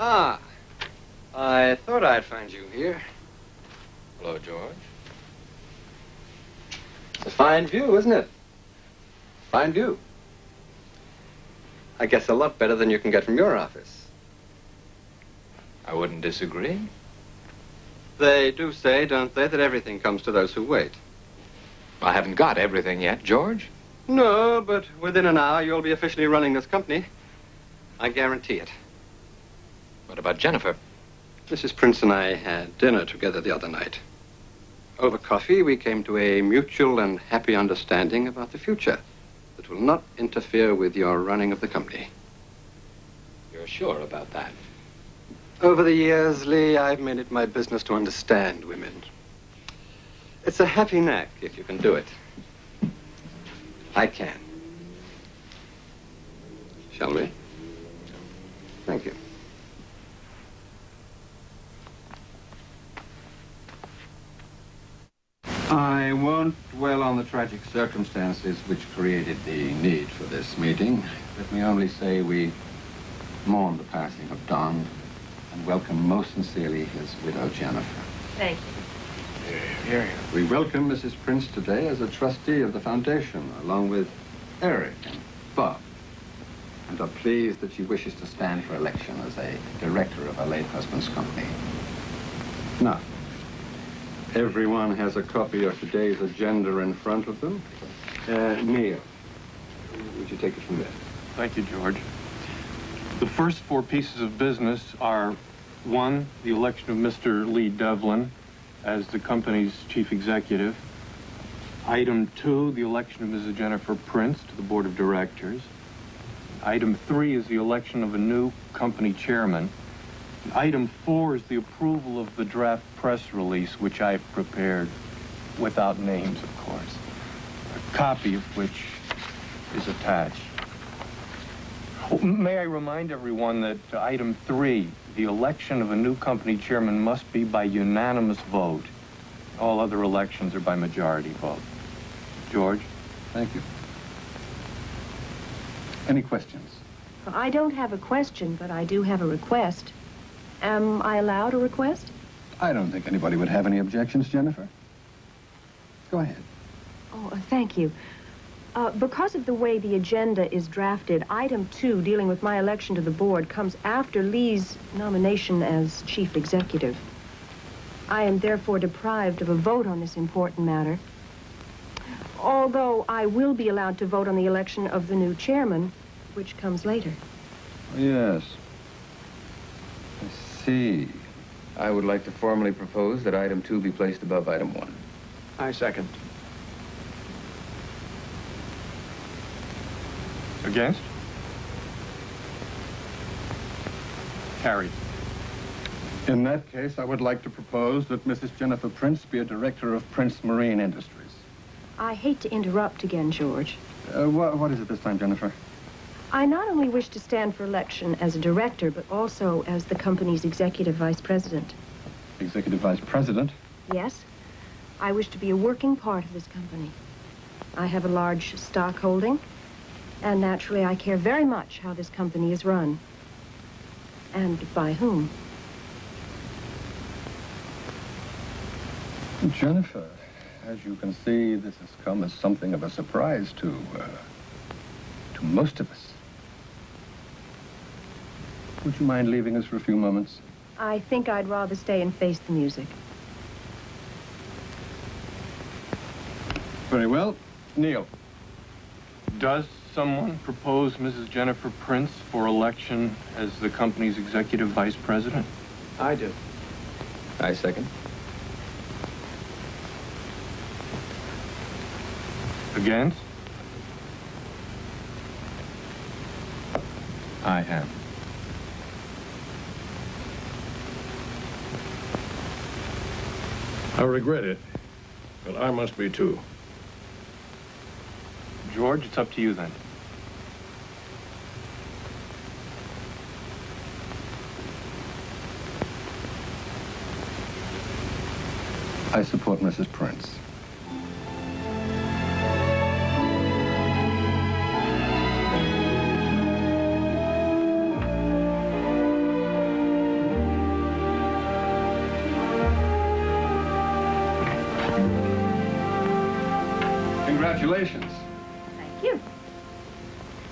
Ah, I thought I'd find you here. Hello, George. It's a fine view, isn't it? Fine view. I guess a lot better than you can get from your office. I wouldn't disagree. They do say, don't they, that everything comes to those who wait. I haven't got everything yet, George. No, but within an hour you'll be officially running this company. I guarantee it. What about Jennifer? Mrs. Prince and I had dinner together the other night. Over coffee, we came to a mutual and happy understanding about the future that will not interfere with your running of the company. You're sure about that? Over the years, Lee, I've made it my business to understand women. It's a happy knack if you can do it. I can. Shall we? Thank you. I won't dwell on the tragic circumstances which created the need for this meeting. Let me only say we mourn the passing of Don and welcome most sincerely his widow, Jennifer. Thank you. Here. We welcome Mrs. Prince today as a trustee of the foundation, along with Eric and Bob, and are pleased that she wishes to stand for election as a director of her late husband's company. Now, everyone has a copy of today's agenda in front of them. Neil, would you take it from there? Thank you, George. The first four pieces of business are, 1, the election of Mr. Lee Devlin as the company's chief executive. Item 2, the election of Mrs. Jennifer Prince to the board of directors. Item 3 is the election of a new company chairman. Item 4 is the approval of the draft press release, which I've prepared, without names, of course, a copy of which is attached. May I remind everyone that item 3, the election of a new company chairman, must be by unanimous vote. All other elections are by majority vote. George? Thank you. Any questions? Well, I don't have a question, but I do have a request. Am I allowed a request? I don't think anybody would have any objections, Jennifer. Go ahead. Oh, thank you. Because of the way the agenda is drafted, item 2, dealing with my election to the board, comes after Lee's nomination as chief executive. I am therefore deprived of a vote on this important matter. Although I will be allowed to vote on the election of the new chairman, which comes later. Yes. I see. I would like to formally propose that item 2 be placed above item 1. I second. Against? Carried. In that case, I would like to propose that Mrs. Jennifer Prince be a director of Prince Marine Industries. I hate to interrupt again, George. What is it this time, Jennifer? I not only wish to stand for election as a director, but also as the company's executive vice president. Executive vice president? Yes. I wish to be a working part of this company. I have a large stock holding, and naturally I care very much how this company is run. And by whom. Jennifer, as you can see, this has come as something of a surprise to most of us. Would you mind leaving us for a few moments? I think I'd rather stay and face the music. Very well. Neil. Does someone propose Mrs. Jennifer Prince for election as the company's executive vice president? I do. I second. Against? I am. I regret it, but I must be too. George, it's up to you then. I support Mrs. Prince. Congratulations. Thank you.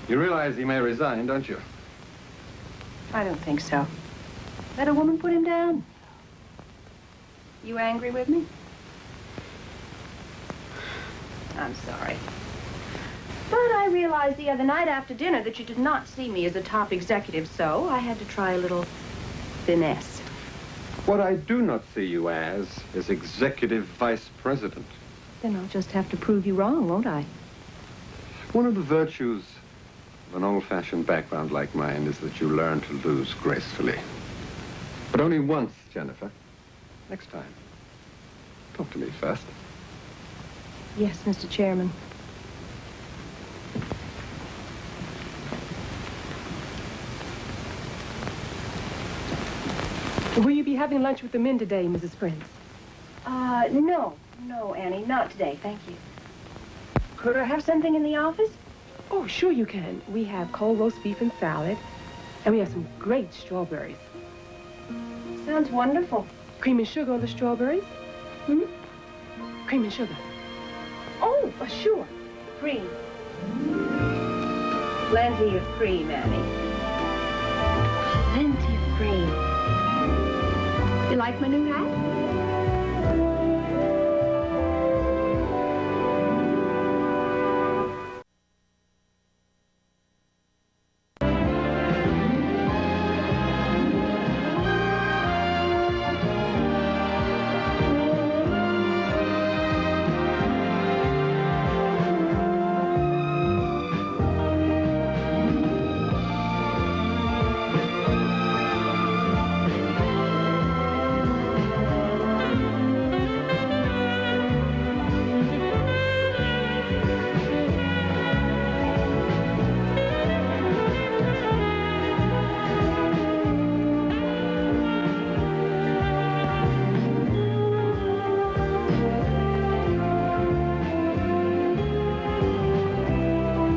You realize he may resign, don't you? I don't think so. Let a woman put him down. You angry with me? I'm sorry. But I realized the other night after dinner that you did not see me as a top executive, so I had to try a little finesse. What I do not see you as is executive vice president. Then I'll just have to prove you wrong, won't I? One of the virtues of an old-fashioned background like mine is that you learn to lose gracefully. But only once, Jennifer. Next time. Talk to me first. Yes, Mr. Chairman. Will you be having lunch with the men today, Mrs. Prince? No, Annie, not today, thank you. Could I have something in the office? Oh, sure you can. We have cold roast beef and salad, and we have some great strawberries. Sounds wonderful. Cream and sugar on the strawberries? Hmm? Cream and sugar. Oh, sure. Cream. Plenty of cream, Annie. Plenty of cream. You like my new hat?